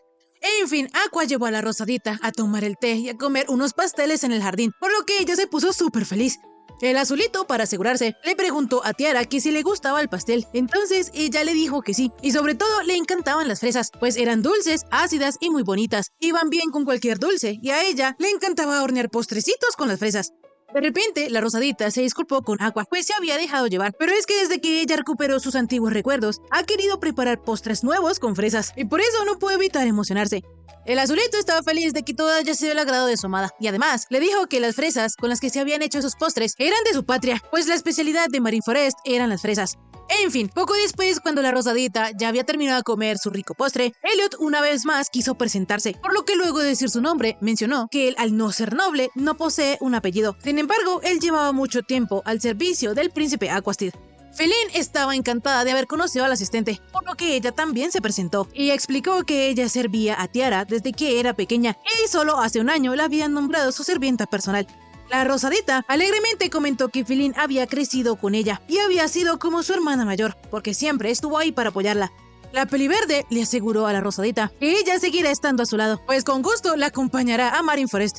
En fin, Aqua llevó a la Rosadita a tomar el té y a comer unos pasteles en el jardín, por lo que ella se puso súper feliz. El azulito, para asegurarse, le preguntó a Tiara que si le gustaba el pastel, entonces ella le dijo que sí, y sobre todo le encantaban las fresas, pues eran dulces, ácidas y muy bonitas, iban bien con cualquier dulce, y a ella le encantaba hornear postrecitos con las fresas. De repente, la Rosadita se disculpó con Aqua, pues se había dejado llevar, pero es que desde que ella recuperó sus antiguos recuerdos, ha querido preparar postres nuevos con fresas, y por eso no puede evitar emocionarse. El azulito estaba feliz de que todo haya sido el agrado de su amada, y además le dijo que las fresas con las que se habían hecho esos postres eran de su patria, pues la especialidad de Marineford eran las fresas. En fin, poco después, cuando la Rosadita ya había terminado de comer su rico postre, Elliot una vez más quiso presentarse, por lo que luego de decir su nombre, mencionó que él, al no ser noble, no posee un apellido. Sin embargo, él llevaba mucho tiempo al servicio del príncipe Aquastid. Feline estaba encantada de haber conocido al asistente, por lo que ella también se presentó y explicó que ella servía a Tiara desde que era pequeña y solo hace un año la habían nombrado su sirvienta personal. La Rosadita alegremente comentó que Feline había crecido con ella y había sido como su hermana mayor, porque siempre estuvo ahí para apoyarla. La Peliverde le aseguró a la Rosadita que ella seguirá estando a su lado, pues con gusto la acompañará a Marineford.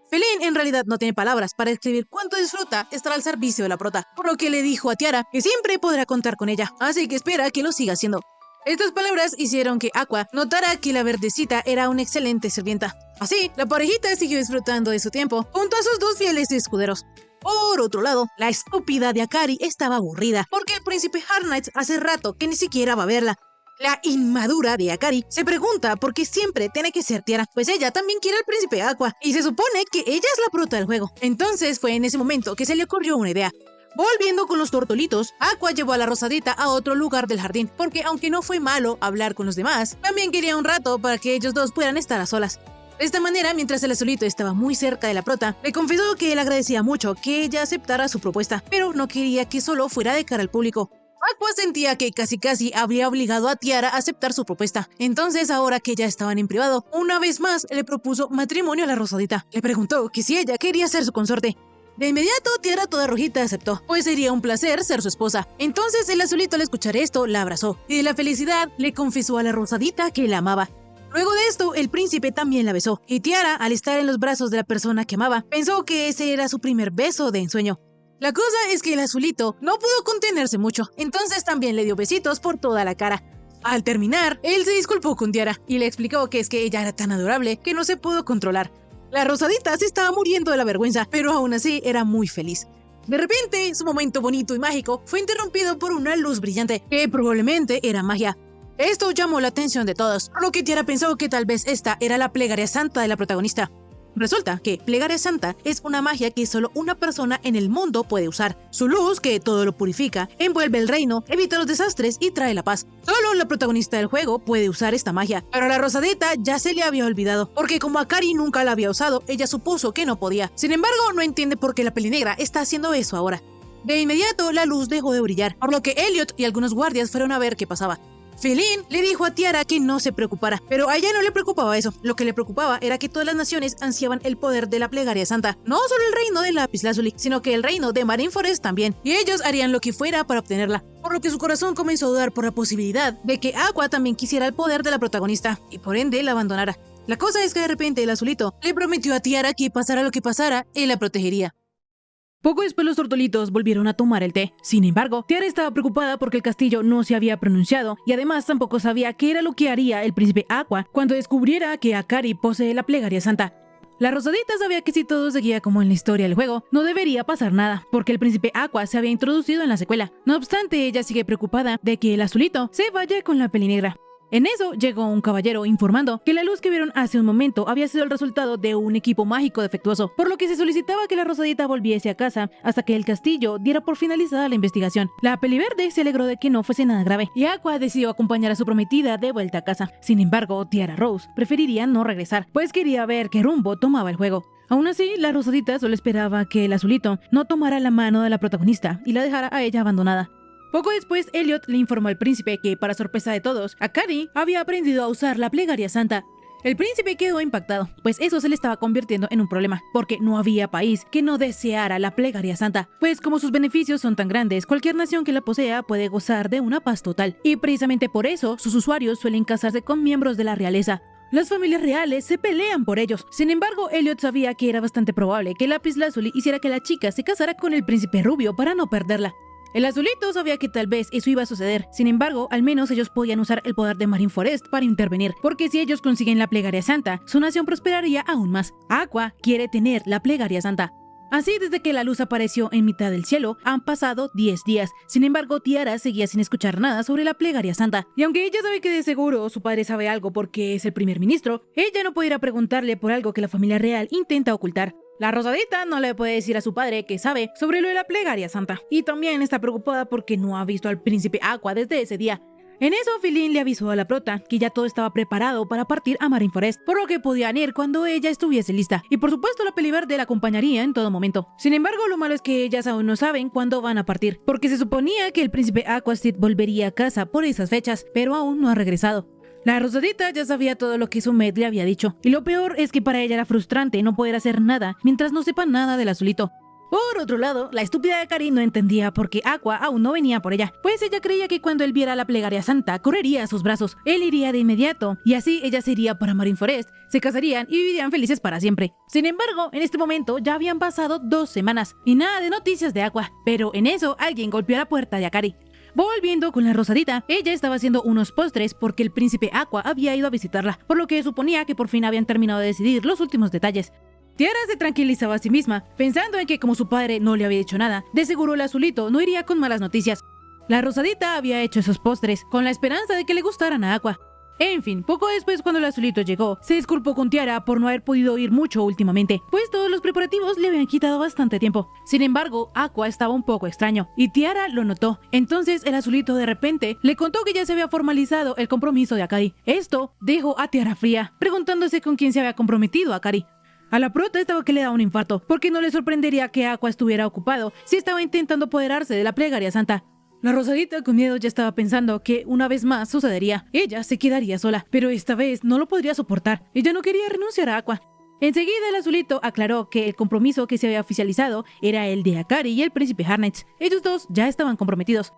Feline en realidad no tiene palabras para describir cuánto disfruta estar al servicio de la prota, por lo que le dijo a Tiara que siempre podrá contar con ella, así que espera que lo siga haciendo. Estas palabras hicieron que Aqua notara que la verdecita era una excelente sirvienta. Así, la parejita siguió disfrutando de su tiempo junto a sus dos fieles escuderos. Por otro lado, la estúpida de Akari estaba aburrida, porque el príncipe Hard Knights hace rato que ni siquiera va a verla. La inmadura de Akari se pregunta por qué siempre tiene que ser Tiara, pues ella también quiere al príncipe Aqua, y se supone que ella es la prota del juego. Entonces fue en ese momento que se le ocurrió una idea. Volviendo con los tortolitos, Aqua llevó a la Rosadita a otro lugar del jardín, porque aunque no fue malo hablar con los demás, también quería un rato para que ellos dos puedan estar a solas. De esta manera, mientras el azulito estaba muy cerca de la prota, le confesó que él agradecía mucho que ella aceptara su propuesta, pero no quería que solo fuera de cara al público. Aqua sentía que casi habría obligado a Tiara a aceptar su propuesta. Entonces, ahora que ya estaban en privado, una vez más le propuso matrimonio a la Rosadita. Le preguntó que si ella quería ser su consorte. De inmediato, Tiara toda rojita aceptó, pues sería un placer ser su esposa. Entonces, el azulito al escuchar esto, la abrazó, y de la felicidad le confesó a la Rosadita que la amaba. Luego de esto, el príncipe también la besó, y Tiara, al estar en los brazos de la persona que amaba, pensó que ese era su primer beso de ensueño. La cosa es que el azulito no pudo contenerse mucho, entonces también le dio besitos por toda la cara. Al terminar, él se disculpó con Tiara y le explicó que es que ella era tan adorable que no se pudo controlar. La rosadita se estaba muriendo de la vergüenza, pero aún así era muy feliz. De repente, su momento bonito y mágico fue interrumpido por una luz brillante, que probablemente era magia. Esto llamó la atención de todos, por lo que Tiara pensó que tal vez esta era la plegaria santa de la protagonista. Resulta que Plegaria Santa es una magia que solo una persona en el mundo puede usar. Su luz, que todo lo purifica, envuelve el reino, evita los desastres y trae la paz. Solo la protagonista del juego puede usar esta magia, pero a la rosadita ya se le había olvidado, porque como Akari nunca la había usado, ella supuso que no podía. Sin embargo, no entiende por qué la pelinegra está haciendo eso ahora. De inmediato, la luz dejó de brillar, por lo que Elliot y algunos guardias fueron a ver qué pasaba. Felin le dijo a Tiara que no se preocupara, pero a ella no le preocupaba eso. Lo que le preocupaba era que todas las naciones ansiaban el poder de la plegaria santa. No solo el reino de Lapislázuli, sino que el reino de Marineford también, y ellos harían lo que fuera para obtenerla. Por lo que su corazón comenzó a dudar por la posibilidad de que Aqua también quisiera el poder de la protagonista, y por ende la abandonara. La cosa es que de repente el azulito le prometió a Tiara que pasara lo que pasara, él la protegería. Poco después los tortolitos volvieron a tomar el té. Sin embargo, Tiara estaba preocupada porque el castillo no se había pronunciado y además tampoco sabía qué era lo que haría el príncipe Aqua cuando descubriera que Akari posee la plegaria santa. La rosadita sabía que si todo seguía como en la historia del juego, no debería pasar nada, porque el príncipe Aqua se había introducido en la secuela. No obstante, ella sigue preocupada de que el azulito se vaya con la pelinegra. En eso llegó un caballero informando que la luz que vieron hace un momento había sido el resultado de un equipo mágico defectuoso, por lo que se solicitaba que la rosadita volviese a casa hasta que el castillo diera por finalizada la investigación. La peliverde se alegró de que no fuese nada grave y Aqua decidió acompañar a su prometida de vuelta a casa. Sin embargo, Tiara Rose preferiría no regresar, pues quería ver qué rumbo tomaba el juego. Aún así, la rosadita solo esperaba que el azulito no tomara la mano de la protagonista y la dejara a ella abandonada. Poco después, Elliot le informó al príncipe que, para sorpresa de todos, Akari había aprendido a usar la plegaria santa. El príncipe quedó impactado, pues eso se le estaba convirtiendo en un problema, porque no había país que no deseara la plegaria santa, pues como sus beneficios son tan grandes, cualquier nación que la posea puede gozar de una paz total, y precisamente por eso sus usuarios suelen casarse con miembros de la realeza. Las familias reales se pelean por ellos. Sin embargo, Elliot sabía que era bastante probable que Lapislázuli hiciera que la chica se casara con el príncipe rubio para no perderla. El azulito sabía que tal vez eso iba a suceder, sin embargo, al menos ellos podían usar el poder de Marineford para intervenir, porque si ellos consiguen la plegaria santa, su nación prosperaría aún más. Aqua quiere tener la plegaria santa. Así, desde que la luz apareció en mitad del cielo, han pasado 10 días. Sin embargo, Tiara seguía sin escuchar nada sobre la plegaria santa. Y aunque ella sabe que de seguro su padre sabe algo porque es el primer ministro, ella no puede ir a preguntarle por algo que la familia real intenta ocultar. La rosadita no le puede decir a su padre que sabe sobre lo de la plegaria santa, y también está preocupada porque no ha visto al príncipe Aqua desde ese día. En eso, Felin le avisó a la prota que ya todo estaba preparado para partir a Marineford, por lo que podían ir cuando ella estuviese lista, y por supuesto la peliverde la acompañaría en todo momento. Sin embargo, lo malo es que ellas aún no saben cuándo van a partir, porque se suponía que el príncipe Aquasteed volvería a casa por esas fechas, pero aún no ha regresado. La rosadita ya sabía todo lo que su Med le había dicho, y lo peor es que para ella era frustrante no poder hacer nada mientras no sepa nada del azulito. Por otro lado, la estúpida Akari no entendía por qué Aqua aún no venía por ella, pues ella creía que cuando él viera la plegaria santa correría a sus brazos, él iría de inmediato, y así ella se iría para Marineford, se casarían y vivirían felices para siempre. Sin embargo, en este momento ya habían pasado 2 semanas, y nada de noticias de Aqua, pero en eso alguien golpeó la puerta de Akari. Volviendo con la rosadita, ella estaba haciendo unos postres porque el príncipe Aqua había ido a visitarla, por lo que suponía que por fin habían terminado de decidir los últimos detalles. Tiara se tranquilizaba a sí misma, pensando en que como su padre no le había dicho nada, de seguro el azulito no iría con malas noticias. La rosadita había hecho esos postres con la esperanza de que le gustaran a Aqua. En fin, poco después cuando el azulito llegó, se disculpó con Tiara por no haber podido ir mucho últimamente, pues todos los preparativos le habían quitado bastante tiempo. Sin embargo, Aqua estaba un poco extraño, y Tiara lo notó. Entonces el azulito de repente le contó que ya se había formalizado el compromiso de Akari. Esto dejó a Tiara fría, preguntándose con quién se había comprometido Akari. A la prota estaba que le daba un infarto, porque no le sorprendería que Aqua estuviera ocupado si estaba intentando apoderarse de la plegaria santa. La rosadita con miedo ya estaba pensando que una vez más sucedería. Ella se quedaría sola, pero esta vez no lo podría soportar. Ella no quería renunciar a Aqua. Enseguida el azulito aclaró que el compromiso que se había oficializado era el de Akari y el príncipe Harnett. Ellos dos ya estaban comprometidos.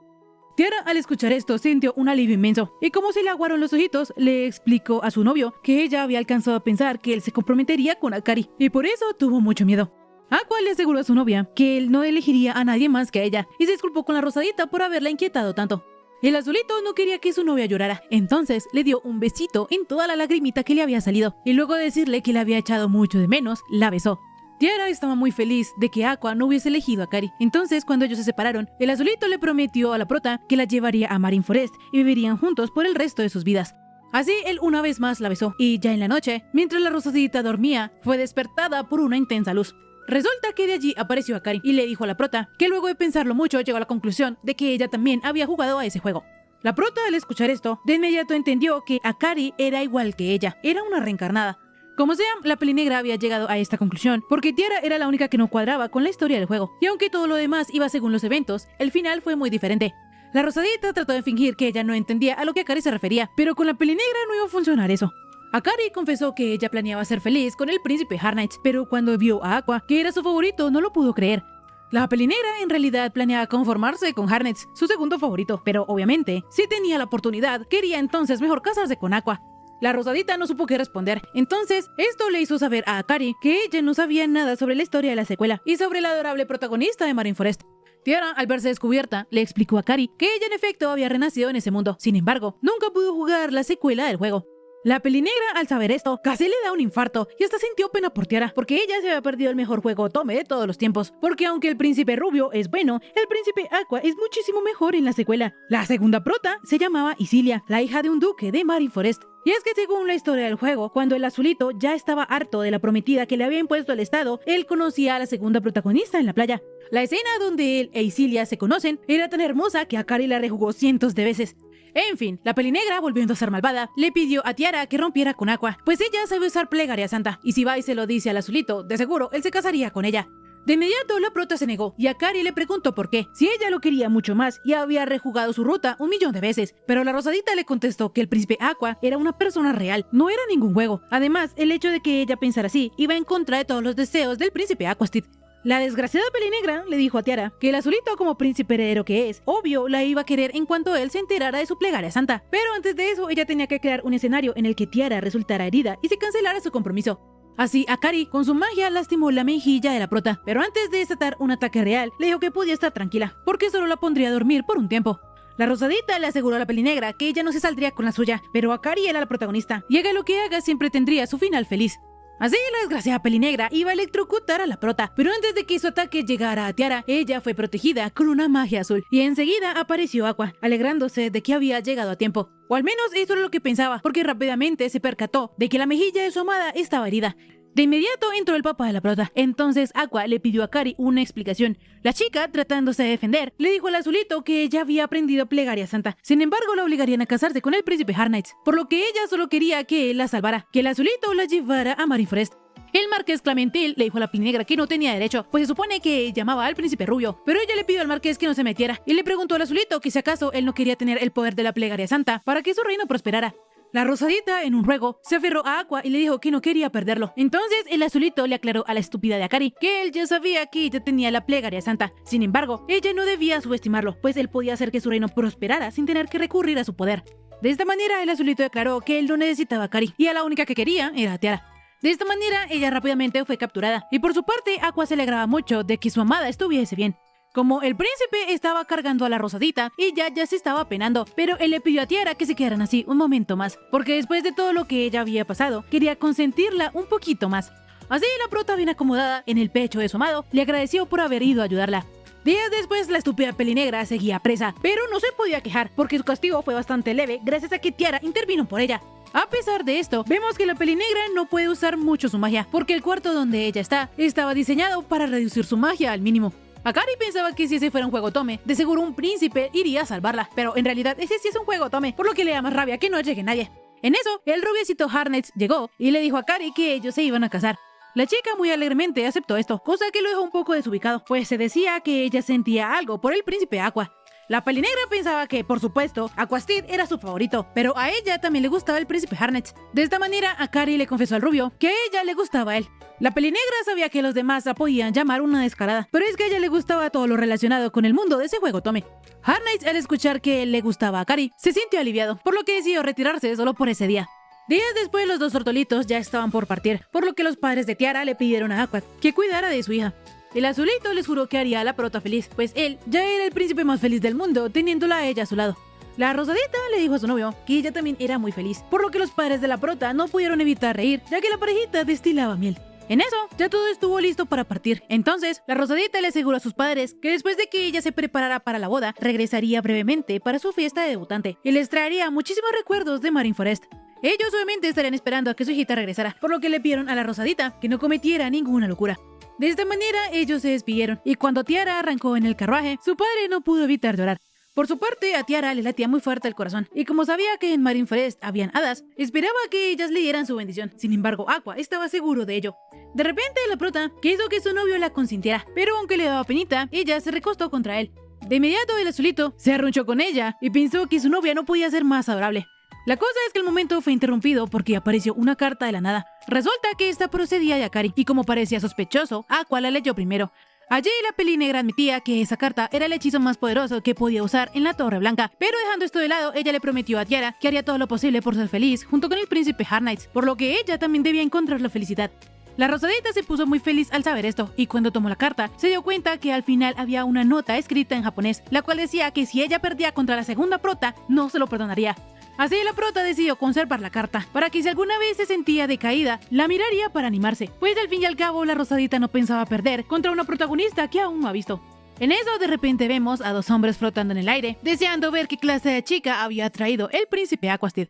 Tiara, al escuchar esto, sintió un alivio inmenso, y como se le aguaron los ojitos, le explicó a su novio que ella había alcanzado a pensar que él se comprometería con Akari, y por eso tuvo mucho miedo. Aqua le aseguró a su novia que él no elegiría a nadie más que a ella y se disculpó con la Rosadita por haberla inquietado tanto. El Azulito no quería que su novia llorara, entonces le dio un besito en toda la lagrimita que le había salido y luego de decirle que la había echado mucho de menos, la besó. Tiara estaba muy feliz de que Aqua no hubiese elegido a Kari. Entonces, cuando ellos se separaron, el Azulito le prometió a la prota que la llevaría a Marineford y vivirían juntos por el resto de sus vidas. Así, él una vez más la besó, y ya en la noche, mientras la Rosadita dormía, fue despertada por una intensa luz. Resulta que de allí apareció Akari y le dijo a la prota que luego de pensarlo mucho llegó a la conclusión de que ella también había jugado a ese juego. La prota, al escuchar esto, de inmediato entendió que Akari era igual que ella, era una reencarnada. Como sea, la Pelinegra había llegado a esta conclusión porque Tiara era la única que no cuadraba con la historia del juego, y aunque todo lo demás iba según los eventos, el final fue muy diferente. La Rosadita trató de fingir que ella no entendía a lo que Akari se refería, pero con la Pelinegra no iba a funcionar eso. Akari confesó que ella planeaba ser feliz con el príncipe Harknights, pero cuando vio a Aqua, que era su favorito, no lo pudo creer. La Pelinegra en realidad planeaba conformarse con Harknights, su segundo favorito, pero obviamente, si tenía la oportunidad, quería entonces mejor casarse con Aqua. La Rosadita no supo qué responder, entonces esto le hizo saber a Akari que ella no sabía nada sobre la historia de la secuela y sobre la adorable protagonista de Marineford. Tiara, al verse descubierta, le explicó a Akari que ella en efecto había renacido en ese mundo, sin embargo, nunca pudo jugar la secuela del juego. La Pelinegra, al saber esto, casi le da un infarto y hasta sintió pena por Tiara, porque ella se había perdido el mejor juego otome de todos los tiempos, porque aunque el príncipe rubio es bueno, el príncipe Aqua es muchísimo mejor en la secuela. La segunda prota se llamaba Isilia, la hija de un duque de Marineford. Y es que según la historia del juego, cuando el Azulito ya estaba harto de la prometida que le había impuesto el estado, él conocía a la segunda protagonista en la playa. La escena donde él e Isilia se conocen era tan hermosa que Akari la rejugó cientos de veces. En fin, la Pelinegra, volviendo a ser malvada, le pidió a Tiara que rompiera con Aqua, pues ella sabe usar plegaria santa, y si va y se lo dice al Azulito, de seguro él se casaría con ella. De inmediato la prota se negó, y Akari le preguntó por qué, si ella lo quería mucho más y había rejugado su ruta 1.000.000 de veces, pero la Rosadita le contestó que el príncipe Aqua era una persona real, no era ningún juego. Además, el hecho de que ella pensara así iba en contra de todos los deseos del príncipe Aquastid. La desgraciada Pelinegra le dijo a Tiara que el Azulito, como príncipe heredero que es, obvio la iba a querer en cuanto él se enterara de su plegaria santa, pero antes de eso ella tenía que crear un escenario en el que Tiara resultara herida y se cancelara su compromiso. Así, Akari, con su magia, lastimó la mejilla de la prota, pero antes de desatar un ataque real, le dijo que podía estar tranquila, porque solo la pondría a dormir por un tiempo. La Rosadita le aseguró a la Pelinegra que ella no se saldría con la suya, pero Akari era la protagonista, y haga lo que haga siempre tendría su final feliz. Así, la desgraciada Pelinegra iba a electrocutar a la prota, pero antes de que su ataque llegara a Tiara, ella fue protegida con una magia azul, y enseguida apareció Aqua, alegrándose de que había llegado a tiempo. O al menos eso era lo que pensaba, porque rápidamente se percató de que la mejilla de su amada estaba herida. De inmediato entró el papá de la prota, entonces Aqua le pidió a Akari una explicación. La chica, tratándose de defender, le dijo al Azulito que ella había aprendido plegaria santa. Sin embargo, la obligarían a casarse con el príncipe Harknights, por lo que ella solo quería que él la salvara, que el Azulito la llevara a Marineford. El marqués Clementil le dijo a la Pelinegra que no tenía derecho, pues se supone que llamaba al príncipe rubio, pero ella le pidió al marqués que no se metiera, y le preguntó al Azulito que si acaso él no quería tener el poder de la plegaria santa para que su reino prosperara. La Rosadita, en un juego, se aferró a Aqua y le dijo que no quería perderlo. Entonces el Azulito le aclaró a la estúpida de Akari que él ya sabía que ella tenía la plegaria santa. Sin embargo, ella no debía subestimarlo, pues él podía hacer que su reino prosperara sin tener que recurrir a su poder. De esta manera, el Azulito declaró que él no necesitaba a Akari y a la única que quería era a Tiara. De esta manera, ella rápidamente fue capturada, y por su parte, Aqua se alegraba mucho de que su amada estuviese bien. Como el príncipe estaba cargando a la Rosadita, ella ya se estaba penando, pero él le pidió a Tiara que se quedaran así un momento más, porque después de todo lo que ella había pasado, quería consentirla un poquito más. Así, la prota, bien acomodada en el pecho de su amado, le agradeció por haber ido a ayudarla. Días después, la estúpida Pelinegra seguía presa, pero no se podía quejar, porque su castigo fue bastante leve gracias a que Tiara intervino por ella. A pesar de esto, vemos que la Pelinegra no puede usar mucho su magia, porque el cuarto donde ella estaba diseñado para reducir su magia al mínimo. Akari pensaba que si ese fuera un juego otome, de seguro un príncipe iría a salvarla, pero en realidad ese sí es un juego otome, por lo que le da más rabia que no llegue nadie. En eso, el rubiecito Harknights llegó y le dijo a Akari que ellos se iban a casar. La chica muy alegremente aceptó esto, cosa que lo dejó un poco desubicado, pues se decía que ella sentía algo por el príncipe Aqua. La Pelinegra pensaba que, por supuesto, Aquastid era su favorito, pero a ella también le gustaba el príncipe Harknights. De esta manera, Akari le confesó al rubio que a ella le gustaba a él. La Pelinegra sabía que los demás la podían llamar una descarada, pero es que a ella le gustaba todo lo relacionado con el mundo de ese juego otome. Harknights, al escuchar que él le gustaba a Akari, se sintió aliviado, por lo que decidió retirarse solo por ese día. Días después, los dos tortolitos ya estaban por partir, por lo que los padres de Tiara le pidieron a Aqua que cuidara de su hija. El azulito les juró que haría a la prota feliz, pues él ya era el príncipe más feliz del mundo, teniéndola a ella a su lado. La rosadita le dijo a su novio que ella también era muy feliz, por lo que los padres de la prota no pudieron evitar reír, ya que la parejita destilaba miel. En eso, ya todo estuvo listo para partir. Entonces, la rosadita le aseguró a sus padres que después de que ella se preparara para la boda, regresaría brevemente para su fiesta de debutante y les traería muchísimos recuerdos de Marineford. Ellos obviamente estarían esperando a que su hijita regresara, por lo que le pidieron a la rosadita que no cometiera ninguna locura. De esta manera, ellos se despidieron, y cuando Tiara arrancó en el carruaje, su padre no pudo evitar llorar. Por su parte, a Tiara le latía muy fuerte el corazón, y como sabía que en Marineford habían hadas, esperaba que ellas le dieran su bendición. Sin embargo, Aqua estaba seguro de ello. De repente, la prota quiso que su novio la consintiera, pero aunque le daba penita, ella se recostó contra él. De inmediato, el azulito se arrunchó con ella y pensó que su novia no podía ser más adorable. La cosa es que el momento fue interrumpido porque apareció una carta de la nada. Resulta que esta procedía de Akari, y como parecía sospechoso, Aqua la leyó primero. Allí la peli negra admitía que esa carta era el hechizo más poderoso que podía usar en la Torre Blanca, pero dejando esto de lado, ella le prometió a Tiara que haría todo lo posible por ser feliz junto con el príncipe Hardknight, por lo que ella también debía encontrar la felicidad. La rosadita se puso muy feliz al saber esto, y cuando tomó la carta, se dio cuenta que al final había una nota escrita en japonés, la cual decía que si ella perdía contra la segunda prota, no se lo perdonaría. Así la prota decidió conservar la carta, para que si alguna vez se sentía decaída, la miraría para animarse, pues al fin y al cabo la rosadita no pensaba perder contra una protagonista que aún no ha visto. En eso de repente vemos a dos hombres flotando en el aire, deseando ver qué clase de chica había traído el príncipe Aquastid.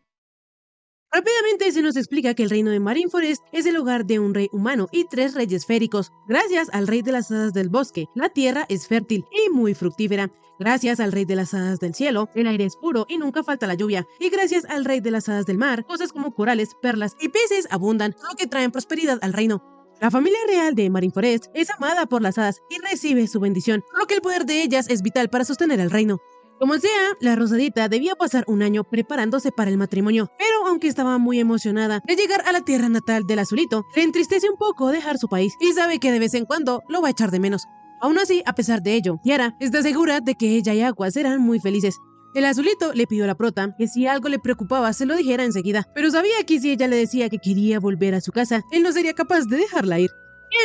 Rápidamente se nos explica que el reino de Marineford es el hogar de un rey humano y 3 reyes féricos. Gracias al rey de las hadas del bosque, la tierra es fértil y muy fructífera. Gracias al rey de las hadas del cielo, el aire es puro y nunca falta la lluvia. Y gracias al rey de las hadas del mar, cosas como corales, perlas y peces abundan, lo que traen prosperidad al reino. La familia real de Marineford es amada por las hadas y recibe su bendición, por lo que el poder de ellas es vital para sostener el reino. Como sea, la rosadita debía pasar un año preparándose para el matrimonio, pero aunque estaba muy emocionada de llegar a la tierra natal del azulito, le entristece un poco dejar su país y sabe que de vez en cuando lo va a echar de menos. Aún así, a pesar de ello, Tiara está segura de que ella y Aqua serán muy felices. El azulito le pidió a la prota que si algo le preocupaba se lo dijera enseguida, pero sabía que si ella le decía que quería volver a su casa, él no sería capaz de dejarla ir.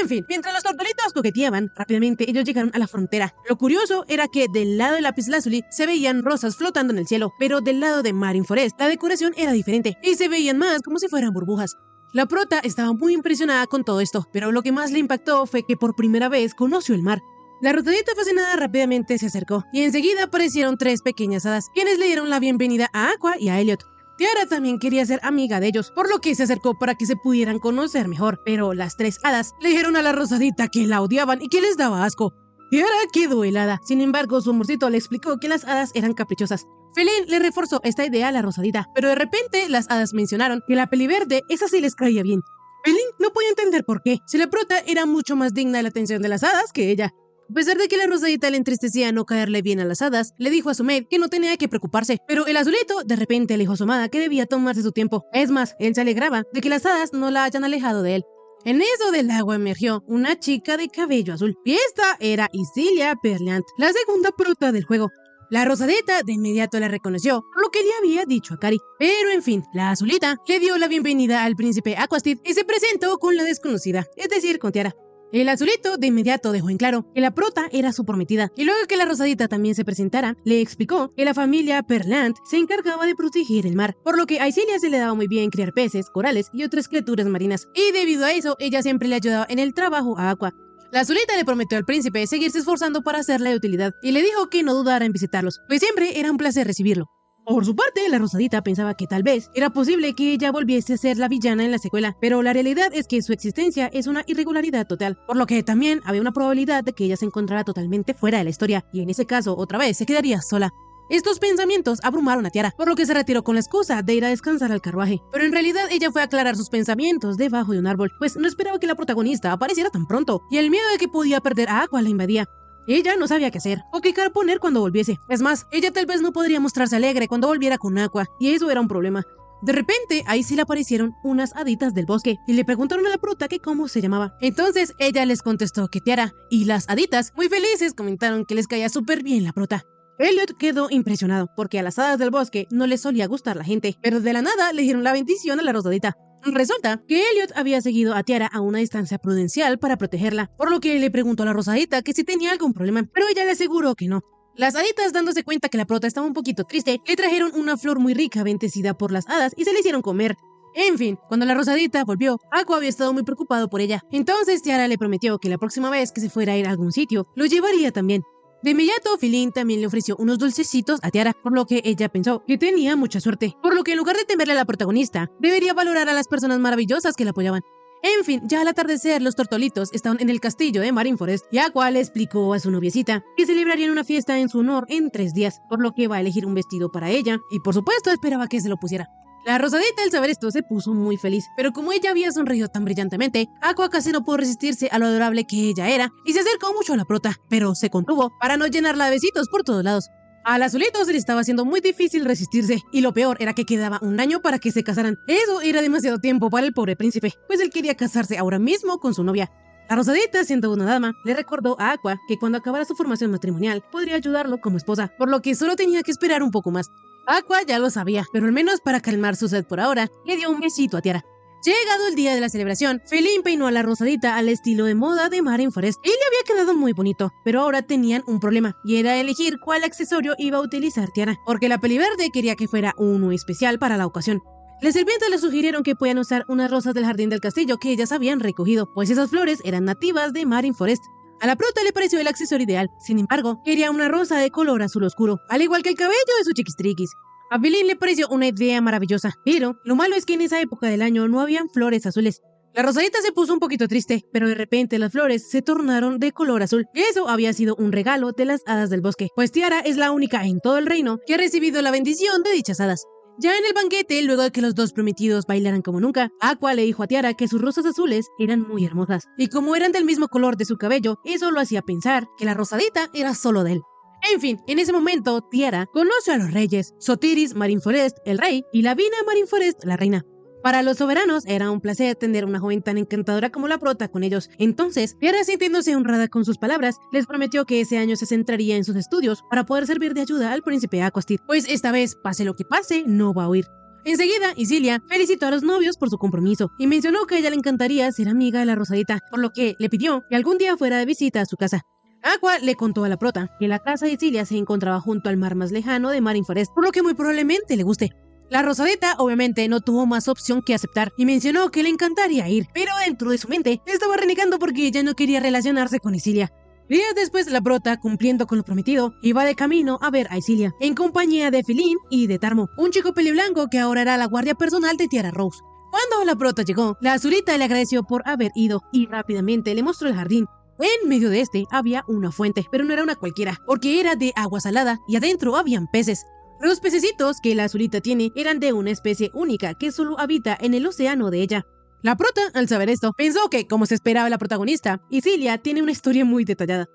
En fin, mientras los tortolitos coqueteaban, rápidamente ellos llegaron a la frontera. Lo curioso era que del lado de Lapislázuli se veían rosas flotando en el cielo, pero del lado de Marineford la decoración era diferente y se veían más como si fueran burbujas. La prota estaba muy impresionada con todo esto, pero lo que más le impactó fue que por primera vez conoció el mar. La rosadita fascinada rápidamente se acercó y enseguida aparecieron 3 pequeñas hadas, quienes le dieron la bienvenida a Aqua y a Elliot. Tiara también quería ser amiga de ellos, por lo que se acercó para que se pudieran conocer mejor, pero las 3 hadas le dijeron a la rosadita que la odiaban y que les daba asco. Tiara quedó helada, sin embargo su amorcito le explicó que las hadas eran caprichosas. Felín le reforzó esta idea a la rosadita, pero de repente las hadas mencionaron que la peli verde esa sí les caía bien. Felín no podía entender por qué, si la prota era mucho más digna de la atención de las hadas que ella. A pesar de que la rosadita le entristecía no caerle bien a las hadas, le dijo a su maid que no tenía que preocuparse, pero el azulito de repente le dijo a su amada que debía tomarse su tiempo. Es más, él se alegraba de que las hadas no la hayan alejado de él. En eso del agua emergió una chica de cabello azul, y esta era Isilia Perlant, la segunda prota del juego. La rosadita de inmediato la reconoció, por lo que le había dicho a Akari. Pero en fin, la azulita le dio la bienvenida al príncipe Aquastid y se presentó con la desconocida, es decir, con Tiara. El azulito de inmediato dejó en claro que la prota era su prometida, y luego que la rosadita también se presentara, le explicó que la familia Perlant se encargaba de proteger el mar, por lo que a Isilia se le daba muy bien criar peces, corales y otras criaturas marinas, y debido a eso, ella siempre le ayudaba en el trabajo a Aqua. La azulita le prometió al príncipe seguirse esforzando para hacerle de utilidad, y le dijo que no dudara en visitarlos, pues siempre era un placer recibirlo. Por su parte, la rosadita pensaba que tal vez era posible que ella volviese a ser la villana en la secuela, pero la realidad es que su existencia es una irregularidad total, por lo que también había una probabilidad de que ella se encontrara totalmente fuera de la historia, y en ese caso otra vez se quedaría sola. Estos pensamientos abrumaron a Tiara, por lo que se retiró con la excusa de ir a descansar al carruaje, pero en realidad ella fue a aclarar sus pensamientos debajo de un árbol, pues no esperaba que la protagonista apareciera tan pronto, y el miedo de que podía perder a Aqua la invadía. Ella no sabía qué hacer o qué cara poner cuando volviese. Es más, ella tal vez no podría mostrarse alegre cuando volviera con Aqua, y eso era un problema. De repente, ahí sí le aparecieron unas haditas del bosque y le preguntaron a la prota que cómo se llamaba. Entonces ella les contestó que Tiara, y las haditas, muy felices, comentaron que les caía súper bien la prota. Elliot quedó impresionado, porque a las hadas del bosque no les solía gustar la gente, pero de la nada le dieron la bendición a la Rosadita. Resulta que Elliot había seguido a Tiara a una distancia prudencial para protegerla, por lo que le preguntó a la Rosadita que si tenía algún problema, pero ella le aseguró que no. Las haditas, dándose cuenta que la prota estaba un poquito triste, le trajeron una flor muy rica bendecida por las hadas y se le hicieron comer. En fin, cuando la Rosadita volvió, Aqua había estado muy preocupado por ella. Entonces Tiara le prometió que la próxima vez que se fuera a ir a algún sitio, lo llevaría también. De inmediato, Philin también le ofreció unos dulcecitos a Tiara, por lo que ella pensó que tenía mucha suerte, por lo que en lugar de temerle a la protagonista, debería valorar a las personas maravillosas que la apoyaban. En fin, ya al atardecer, los tortolitos estaban en el castillo de Marineford y Aqua le explicó a su noviecita que celebrarían una fiesta en su honor en 3 días, por lo que va a elegir un vestido para ella, y por supuesto esperaba que se lo pusiera. La Rosadita, al saber esto, se puso muy feliz, pero como ella había sonreído tan brillantemente, Aqua casi no pudo resistirse a lo adorable que ella era y se acercó mucho a la prota, pero se contuvo para no llenarla de besitos por todos lados. Al azulito se le estaba haciendo muy difícil resistirse, y lo peor era que quedaba un año para que se casaran. Eso era demasiado tiempo para el pobre príncipe, pues él quería casarse ahora mismo con su novia. La Rosadita, siendo una dama, le recordó a Aqua que cuando acabara su formación matrimonial podría ayudarlo como esposa, por lo que solo tenía que esperar un poco más. Aqua ya lo sabía, pero al menos para calmar su sed por ahora, le dio un besito a Tiara. Llegado el día de la celebración, Philin peinó a la Rosadita al estilo de moda de Marineford y le había quedado muy bonito, pero ahora tenían un problema, y era elegir cuál accesorio iba a utilizar Tiara, porque la peliverde quería que fuera uno especial para la ocasión. Las sirvientas le sugirieron que podían usar unas rosas del jardín del castillo que ellas habían recogido, pues esas flores eran nativas de Marineford. A la prota le pareció el accesorio ideal, sin embargo, quería una rosa de color azul oscuro, al igual que el cabello de su chiquistriquis. A Philin le pareció una idea maravillosa, pero lo malo es que en esa época del año no habían flores azules. La Rosadita se puso un poquito triste, pero de repente las flores se tornaron de color azul, y eso había sido un regalo de las hadas del bosque, pues Tiara es la única en todo el reino que ha recibido la bendición de dichas hadas. Ya en el banquete, luego de que los dos prometidos bailaran como nunca, Aqua le dijo a Tiara que sus rosas azules eran muy hermosas, y como eran del mismo color de su cabello, eso lo hacía pensar que la Rosadita era solo de él. En fin, en ese momento, Tiara conoce a los reyes, Sotiris Marineford, el rey, y Lavina Marineford, la reina. Para los soberanos era un placer tener una joven tan encantadora como la prota con ellos. Entonces, Tiara, sintiéndose honrada con sus palabras, les prometió que ese año se centraría en sus estudios para poder servir de ayuda al príncipe Aquastit, pues esta vez, pase lo que pase, no va a huir. Enseguida, Isilia felicitó a los novios por su compromiso y mencionó que a ella le encantaría ser amiga de la Rosadita, por lo que le pidió que algún día fuera de visita a su casa. Aqua le contó a la prota que la casa de Isilia se encontraba junto al mar más lejano de Marineford, por lo que muy probablemente le guste. La Rosadita obviamente no tuvo más opción que aceptar y mencionó que le encantaría ir, pero dentro de su mente estaba renegando porque ella no quería relacionarse con Isilia. Días después, la prota, cumpliendo con lo prometido, iba de camino a ver a Isilia, en compañía de Philin y de Tarmo, un chico peliblanco que ahora era la guardia personal de Tiara Rose. Cuando la prota llegó, la azulita le agradeció por haber ido y rápidamente le mostró el jardín. En medio de este había una fuente, pero no era una cualquiera, porque era de agua salada y adentro habían peces. Los pececitos que la azulita tiene eran de una especie única que solo habita en el océano de ella. La prota, al saber esto, pensó que, como se esperaba la protagonista, Isilia tiene una historia muy detallada.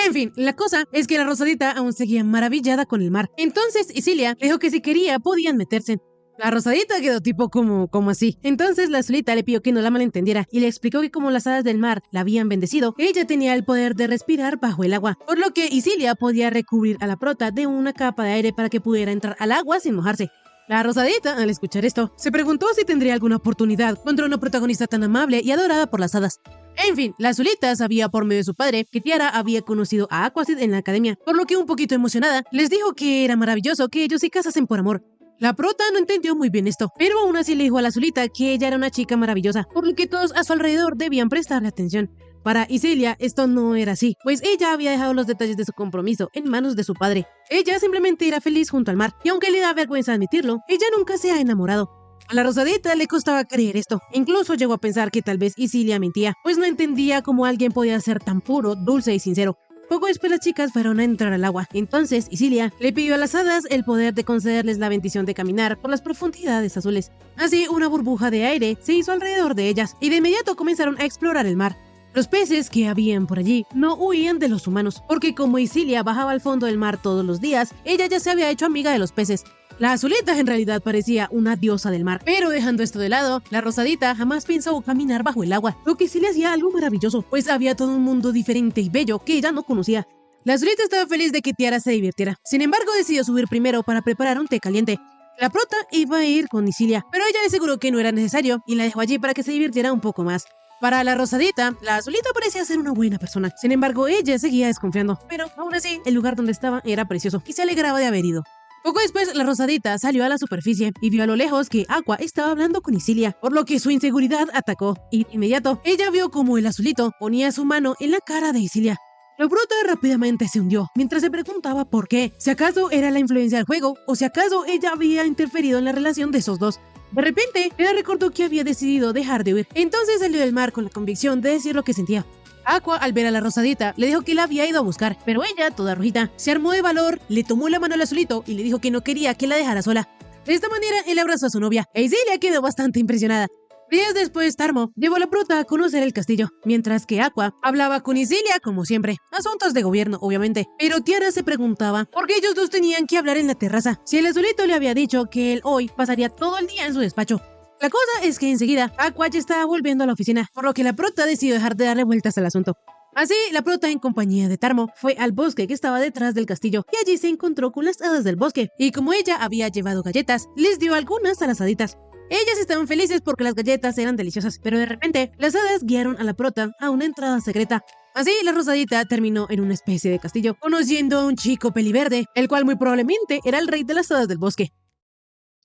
En fin, la cosa es que la Rosadita aún seguía maravillada con el mar. Entonces Isilia dijo que si quería podían meterse. La Rosadita quedó tipo como así. Entonces la azulita le pidió que no la malentendiera y le explicó que como las hadas del mar la habían bendecido, ella tenía el poder de respirar bajo el agua, por lo que Isilia podía recubrir a la prota de una capa de aire para que pudiera entrar al agua sin mojarse. La Rosadita, al escuchar esto, se preguntó si tendría alguna oportunidad contra una protagonista tan amable y adorada por las hadas. En fin, la azulita sabía por medio de su padre que Tiara había conocido a Aquastit en la academia, por lo que un poquito emocionada les dijo que era maravilloso que ellos se casasen por amor. La prota no entendió muy bien esto, pero aún así le dijo a la azulita que ella era una chica maravillosa, por lo que todos a su alrededor debían prestarle atención. Para Isilia esto no era así, pues ella había dejado los detalles de su compromiso en manos de su padre. Ella simplemente era feliz junto al mar, y aunque le da vergüenza admitirlo, ella nunca se ha enamorado. A la Rosadita le costaba creer esto, incluso llegó a pensar que tal vez Isilia mentía, pues no entendía cómo alguien podía ser tan puro, dulce y sincero. Poco después las chicas fueron a entrar al agua. Entonces Isilia le pidió a las hadas el poder de concederles la bendición de caminar por las profundidades azules. Así, una burbuja de aire se hizo alrededor de ellas y de inmediato comenzaron a explorar el mar. Los peces que habían por allí no huían de los humanos, porque como Isilia bajaba al fondo del mar todos los días, ella ya se había hecho amiga de los peces. La azulita en realidad parecía una diosa del mar, pero dejando esto de lado, la Rosadita jamás pensó caminar bajo el agua, lo que sí le hacía algo maravilloso, pues había todo un mundo diferente y bello que ella no conocía. La azulita estaba feliz de que Tiara se divirtiera. Sin embargo, decidió subir primero para preparar un té caliente. La prota iba a ir con Isilia, pero ella le aseguró que no era necesario y la dejó allí para que se divirtiera un poco más. Para la rosadita, la azulita parecía ser una buena persona. Sin embargo, ella seguía desconfiando. Pero aún así, el lugar donde estaba era precioso y se alegraba de haber ido. Poco después, la rosadita salió a la superficie y vio a lo lejos que Aqua estaba hablando con Isilia, por lo que su inseguridad atacó. Y de inmediato, ella vio como el azulito ponía su mano en la cara de Isilia. La prota rápidamente se hundió, mientras se preguntaba por qué. Si acaso era la influencia del juego, o si acaso ella había interferido en la relación de esos dos. De repente, ella recordó que había decidido dejar de huir. Entonces salió del mar con la convicción de decir lo que sentía. Aqua, al ver a la rosadita, le dijo que la había ido a buscar, pero ella, toda rojita, se armó de valor, le tomó la mano al azulito y le dijo que no quería que la dejara sola. De esta manera, él abrazó a su novia, e Isilia quedó bastante impresionada. Días después, Tarmo llevó a la prota a conocer el castillo, mientras que Aqua hablaba con Isilia como siempre. Asuntos de gobierno, obviamente. Pero Tiara se preguntaba por qué ellos dos tenían que hablar en la terraza, si el azulito le había dicho que él hoy pasaría todo el día en su despacho. La cosa es que enseguida Aqua ya estaba volviendo a la oficina, por lo que la prota decidió dejar de darle vueltas al asunto. Así, la prota, en compañía de Tarmo, fue al bosque que estaba detrás del castillo y allí se encontró con las hadas del bosque. Y como ella había llevado galletas, les dio algunas a las haditas. Ellas estaban felices porque las galletas eran deliciosas, pero de repente las hadas guiaron a la prota a una entrada secreta. Así, la rosadita terminó en una especie de castillo, conociendo a un chico peliverde, el cual muy probablemente era el rey de las hadas del bosque.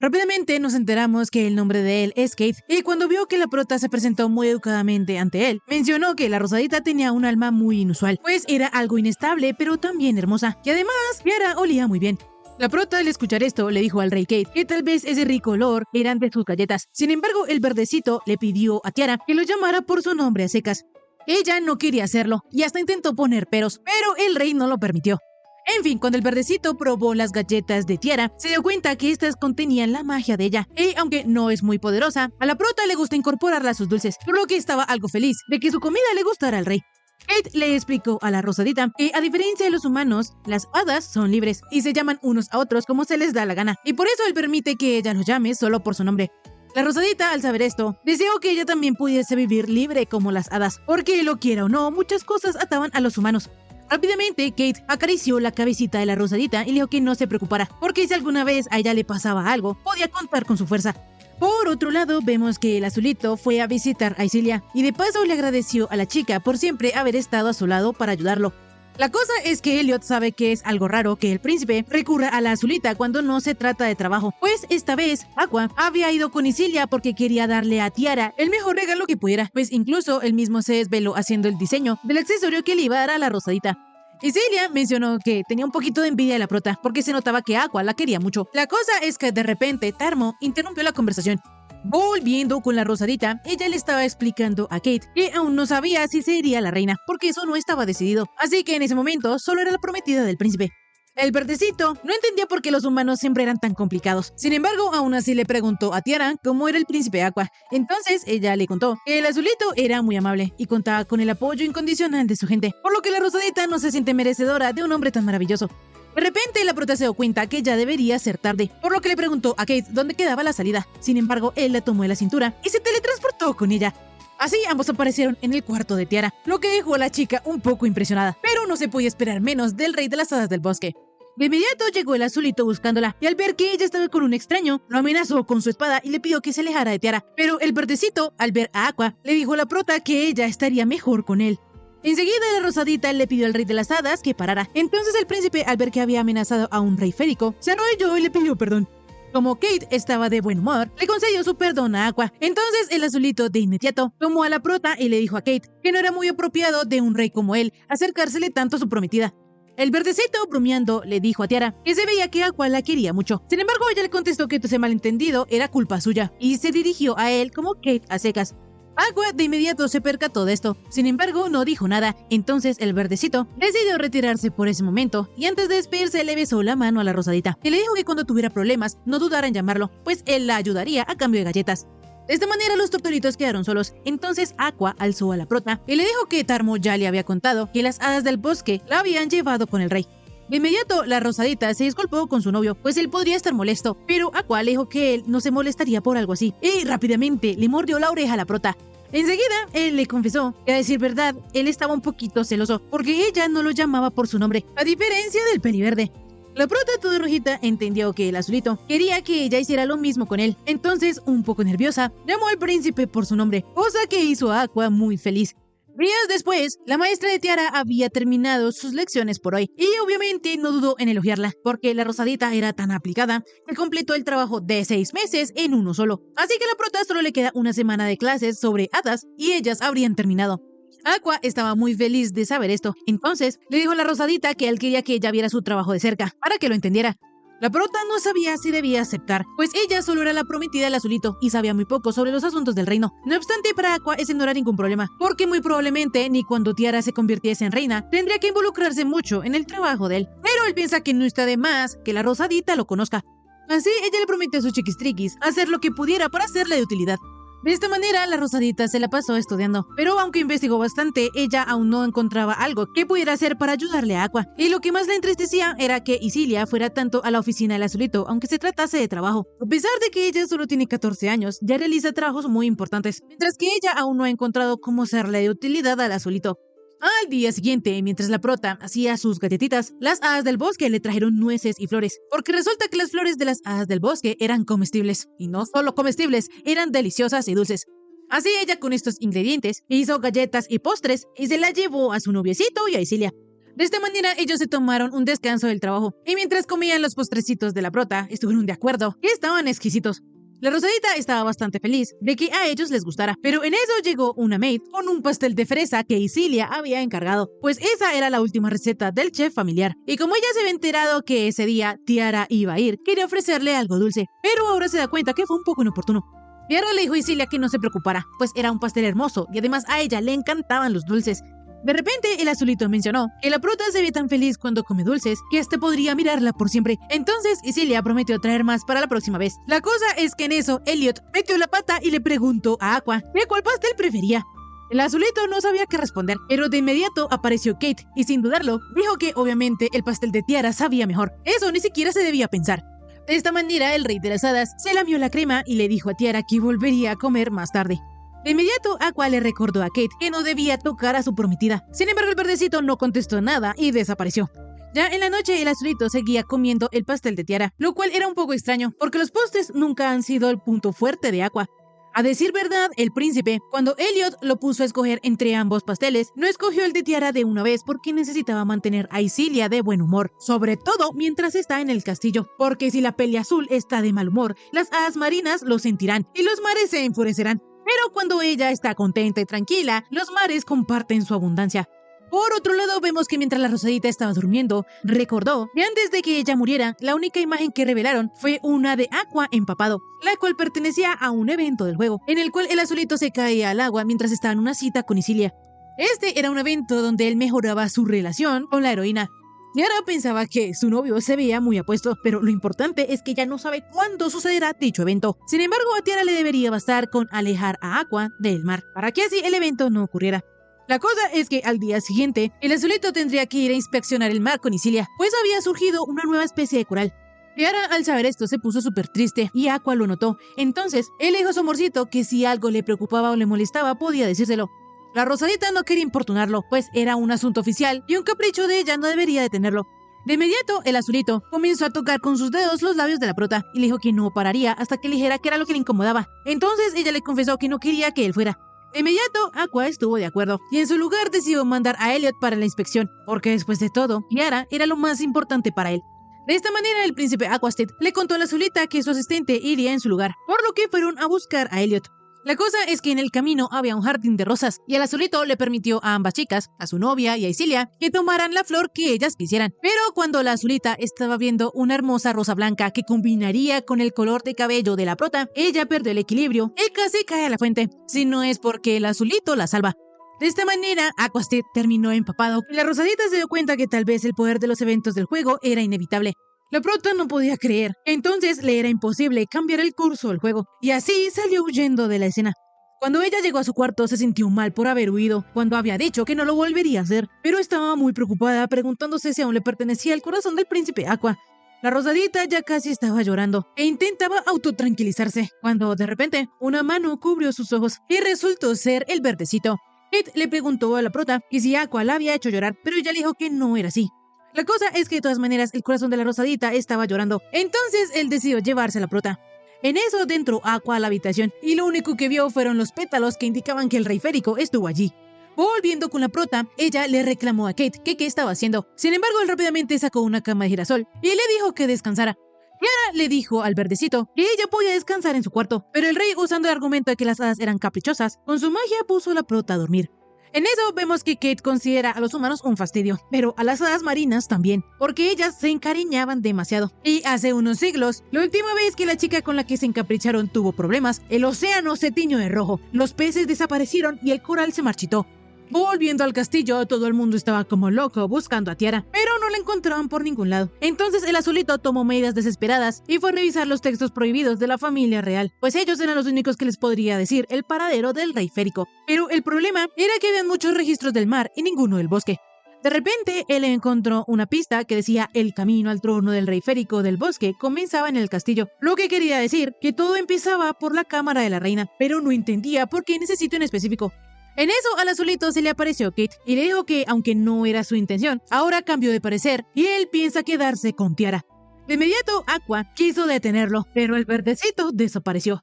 Rápidamente nos enteramos que el nombre de él es Kate, y cuando vio que la prota se presentó muy educadamente ante él, mencionó que la rosadita tenía un alma muy inusual, pues era algo inestable pero también hermosa, y además Tiara olía muy bien. La prota, al escuchar esto, le dijo al rey Kate que tal vez ese rico olor eran de sus galletas. Sin embargo, el verdecito le pidió a Tiara que lo llamara por su nombre a secas. Ella no quería hacerlo y hasta intentó poner peros, pero el rey no lo permitió. En fin, cuando el verdecito probó las galletas de Tiara, se dio cuenta que estas contenían la magia de ella. Y aunque no es muy poderosa, a la prota le gusta incorporarla a sus dulces, por lo que estaba algo feliz de que su comida le gustara al rey. Kate le explicó a la rosadita que, a diferencia de los humanos, las hadas son libres y se llaman unos a otros como se les da la gana, y por eso él permite que ella los llame solo por su nombre. La rosadita, al saber esto, deseó que ella también pudiese vivir libre como las hadas, porque lo quiera o no, muchas cosas ataban a los humanos. Rápidamente, Kate acarició la cabecita de la rosadita y le dijo que no se preocupara, porque si alguna vez a ella le pasaba algo, podía contar con su fuerza. Por otro lado, vemos que el azulito fue a visitar a Isilia y de paso le agradeció a la chica por siempre haber estado a su lado para ayudarlo. La cosa es que Elliot sabe que es algo raro que el príncipe recurra a la azulita cuando no se trata de trabajo, pues esta vez Aqua había ido con Isilia porque quería darle a Tiara el mejor regalo que pudiera, pues incluso él mismo se desveló haciendo el diseño del accesorio que le iba a dar a la rosadita. Isilia mencionó que tenía un poquito de envidia de la prota porque se notaba que Aqua la quería mucho. La cosa es que de repente Tarmo interrumpió la conversación. Volviendo con la rosadita, ella le estaba explicando a Kate que aún no sabía si sería la reina, porque eso no estaba decidido, así que en ese momento solo era la prometida del príncipe. El verdecito no entendía por qué los humanos siempre eran tan complicados. Sin embargo, aún así le preguntó a Tiara cómo era el príncipe Aqua. Entonces ella le contó que el azulito era muy amable y contaba con el apoyo incondicional de su gente, por lo que la rosadita no se siente merecedora de un hombre tan maravilloso. De repente, la prota se dio cuenta que ya debería ser tarde, por lo que le preguntó a Kate dónde quedaba la salida. Sin embargo, él la tomó de la cintura y se teletransportó con ella. Así, ambos aparecieron en el cuarto de Tiara, lo que dejó a la chica un poco impresionada, pero no se podía esperar menos del rey de las hadas del bosque. De inmediato llegó el azulito buscándola, y al ver que ella estaba con un extraño, lo amenazó con su espada y le pidió que se alejara de Tiara. Pero el verdecito, al ver a Aqua, le dijo a la prota que ella estaría mejor con él. Enseguida la rosadita le pidió al rey de las hadas que parara. Entonces el príncipe, al ver que había amenazado a un rey férico, se arrodilló y le pidió perdón. Como Kate estaba de buen humor, le concedió su perdón a Aqua. Entonces el azulito de inmediato tomó a la prota y le dijo a Kate que no era muy apropiado de un rey como él acercársele tanto a su prometida. El verdecito, bromeando, le dijo a Tiara que se veía que Aqua la quería mucho. Sin embargo, ella le contestó que ese malentendido era culpa suya y se dirigió a él como Kate a secas. Aqua de inmediato se percató de esto, sin embargo no dijo nada. Entonces el verdecito decidió retirarse por ese momento y antes de despedirse le besó la mano a la rosadita y le dijo que cuando tuviera problemas no dudara en llamarlo, pues él la ayudaría a cambio de galletas. De esta manera los tortolitos quedaron solos. Entonces Aqua alzó a la prota y le dijo que Tarmo ya le había contado que las hadas del bosque la habían llevado con el rey. De inmediato, la rosadita se disculpó con su novio, pues él podría estar molesto, pero Aqua le dijo que él no se molestaría por algo así, y rápidamente le mordió la oreja a la prota. Enseguida, él le confesó que, a decir verdad, él estaba un poquito celoso porque ella no lo llamaba por su nombre, a diferencia del peliverde. La prota toda rojita entendió que el azulito quería que ella hiciera lo mismo con él. Entonces, un poco nerviosa, llamó al príncipe por su nombre, cosa que hizo a Aqua muy feliz. Días después, la maestra de Tiara había terminado sus lecciones por hoy y obviamente no dudó en elogiarla, porque la rosadita era tan aplicada que completó el trabajo de 6 meses en uno solo. Así que a la prota solo le queda una semana de clases sobre hadas y ellas habrían terminado. Aqua estaba muy feliz de saber esto, entonces le dijo a la rosadita que él quería que ella viera su trabajo de cerca, para que lo entendiera. La prota no sabía si debía aceptar, pues ella solo era la prometida del azulito y sabía muy poco sobre los asuntos del reino. No obstante, para Aqua ese no era ningún problema, porque muy probablemente ni cuando Tiara se convirtiese en reina tendría que involucrarse mucho en el trabajo de él. Pero él piensa que no está de más que la rosadita lo conozca. Así ella le prometió a sus chiquistriquis hacer lo que pudiera para hacerle de utilidad. De esta manera, la rosadita se la pasó estudiando, pero aunque investigó bastante, ella aún no encontraba algo que pudiera hacer para ayudarle a Aqua. Y lo que más le entristecía era que Isilia fuera tanto a la oficina del azulito, aunque se tratase de trabajo. A pesar de que ella solo tiene 14 años, ya realiza trabajos muy importantes, mientras que ella aún no ha encontrado cómo serle de utilidad al azulito. Al día siguiente, mientras la prota hacía sus galletitas, las hadas del bosque le trajeron nueces y flores, porque resulta que las flores de las hadas del bosque eran comestibles, y no solo comestibles, eran deliciosas y dulces. Así ella con estos ingredientes hizo galletas y postres y se la llevó a su noviecito y a Isilia. De esta manera ellos se tomaron un descanso del trabajo, y mientras comían los postrecitos de la prota, estuvieron de acuerdo que estaban exquisitos. La rosadita estaba bastante feliz de que a ellos les gustara, pero en eso llegó una maid con un pastel de fresa que Isilia había encargado, pues esa era la última receta del chef familiar. Y como ella se había enterado que ese día Tiara iba a ir, quería ofrecerle algo dulce, pero ahora se da cuenta que fue un poco inoportuno. Tiara le dijo a Isilia que no se preocupara, pues era un pastel hermoso y además a ella le encantaban los dulces. De repente, el azulito mencionó que la prota se ve tan feliz cuando come dulces que hasta podría mirarla por siempre. Entonces, Isilia prometió traer más para la próxima vez. La cosa es que en eso, Elliot metió la pata y le preguntó a Aqua que cuál pastel prefería. El azulito no sabía qué responder, pero de inmediato apareció Kate y sin dudarlo, dijo que obviamente el pastel de Tiara sabía mejor. Eso ni siquiera se debía pensar. De esta manera, el rey de las hadas se lamió la crema y le dijo a Tiara que volvería a comer más tarde. De inmediato, Aqua le recordó a Kate que no debía tocar a su prometida. Sin embargo, el verdecito no contestó nada y desapareció. Ya en la noche, el azulito seguía comiendo el pastel de Tiara, lo cual era un poco extraño, porque los postres nunca han sido el punto fuerte de Aqua. A decir verdad, el príncipe, cuando Elliot lo puso a escoger entre ambos pasteles, no escogió el de Tiara de una vez porque necesitaba mantener a Isilia de buen humor, sobre todo mientras está en el castillo, porque si la peli azul está de mal humor, las hadas marinas lo sentirán y los mares se enfurecerán. Pero cuando ella está contenta y tranquila, los mares comparten su abundancia. Por otro lado, vemos que mientras la rosadita estaba durmiendo, recordó que antes de que ella muriera, la única imagen que revelaron fue una de Aqua empapado, la cual pertenecía a un evento del juego, en el cual el azulito se caía al agua mientras estaba en una cita con Isilia. Este era un evento donde él mejoraba su relación con la heroína. Y ahora pensaba que su novio se veía muy apuesto, pero lo importante es que ya no sabe cuándo sucederá dicho evento. Sin embargo, a Tiara le debería bastar con alejar a Aqua del mar, para que así el evento no ocurriera. La cosa es que al día siguiente, el azulito tendría que ir a inspeccionar el mar con Isilia, pues había surgido una nueva especie de coral. Tiara, al saber esto, se puso súper triste y Aqua lo notó. Entonces, él le dijo a su amorcito que si algo le preocupaba o le molestaba, podía decírselo. La rosadita no quería importunarlo, pues era un asunto oficial y un capricho de ella no debería detenerlo. De inmediato, el azulito comenzó a tocar con sus dedos los labios de la prota y le dijo que no pararía hasta que le dijera qué era lo que le incomodaba. Entonces ella le confesó que no quería que él fuera. De inmediato, Aqua estuvo de acuerdo y en su lugar decidió mandar a Elliot para la inspección, porque después de todo, Tiara era lo más importante para él. De esta manera, el príncipe Aquastead le contó a la azulita que su asistente iría en su lugar, por lo que fueron a buscar a Elliot. La cosa es que en el camino había un jardín de rosas y el azulito le permitió a ambas chicas, a su novia y a Isilia, que tomaran la flor que ellas quisieran. Pero cuando la azulita estaba viendo una hermosa rosa blanca que combinaría con el color de cabello de la prota, ella perdió el equilibrio y casi cae a la fuente, si no es porque el azulito la salva. De esta manera, Aquastead terminó empapado y la rosadita se dio cuenta que tal vez el poder de los eventos del juego era inevitable. La prota no podía creer, entonces le era imposible cambiar el curso del juego, y así salió huyendo de la escena. Cuando ella llegó a su cuarto se sintió mal por haber huido, cuando había dicho que no lo volvería a hacer, pero estaba muy preocupada preguntándose si aún le pertenecía el corazón del príncipe Aqua. La rosadita ya casi estaba llorando e intentaba autotranquilizarse cuando de repente una mano cubrió sus ojos y resultó ser el verdecito. Kate le preguntó a la prota que si Aqua la había hecho llorar, pero ella le dijo que no era así. La cosa es que de todas maneras el corazón de la rosadita estaba llorando, entonces él decidió llevarse a la prota. En eso entró Aqua a la habitación y lo único que vio fueron los pétalos que indicaban que el rey férico estuvo allí. Volviendo con la prota, ella le reclamó a Kate que qué estaba haciendo. Sin embargo, él rápidamente sacó una cama de girasol y le dijo que descansara. Clara le dijo al verdecito que ella podía descansar en su cuarto, pero el rey, usando el argumento de que las hadas eran caprichosas, con su magia puso a la prota a dormir. En eso vemos que Kate considera a los humanos un fastidio, pero a las hadas marinas también, porque ellas se encariñaban demasiado. Y hace unos siglos, la última vez que la chica con la que se encapricharon tuvo problemas, el océano se tiñó de rojo, los peces desaparecieron y el coral se marchitó. Volviendo al castillo, todo el mundo estaba como loco buscando a Tiara, pero no la encontraban por ningún lado. Entonces el azulito tomó medidas desesperadas y fue a revisar los textos prohibidos de la familia real, pues ellos eran los únicos que les podría decir el paradero del rey férico. Pero el problema era que habían muchos registros del mar y ninguno del bosque. De repente, él encontró una pista que decía el camino al trono del rey férico del bosque comenzaba en el castillo, lo que quería decir que todo empezaba por la cámara de la reina, pero no entendía por qué necesito en específico. En eso al azulito se le apareció Kate y le dijo que, aunque no era su intención, ahora cambió de parecer y él piensa quedarse con Tiara. De inmediato, Aqua quiso detenerlo, pero el verdecito desapareció.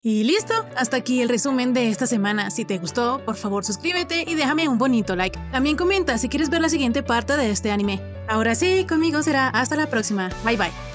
Y listo, hasta aquí el resumen de esta semana. Si te gustó, por favor suscríbete y déjame un bonito like. También comenta si quieres ver la siguiente parte de este anime. Ahora sí, conmigo será hasta la próxima. Bye bye.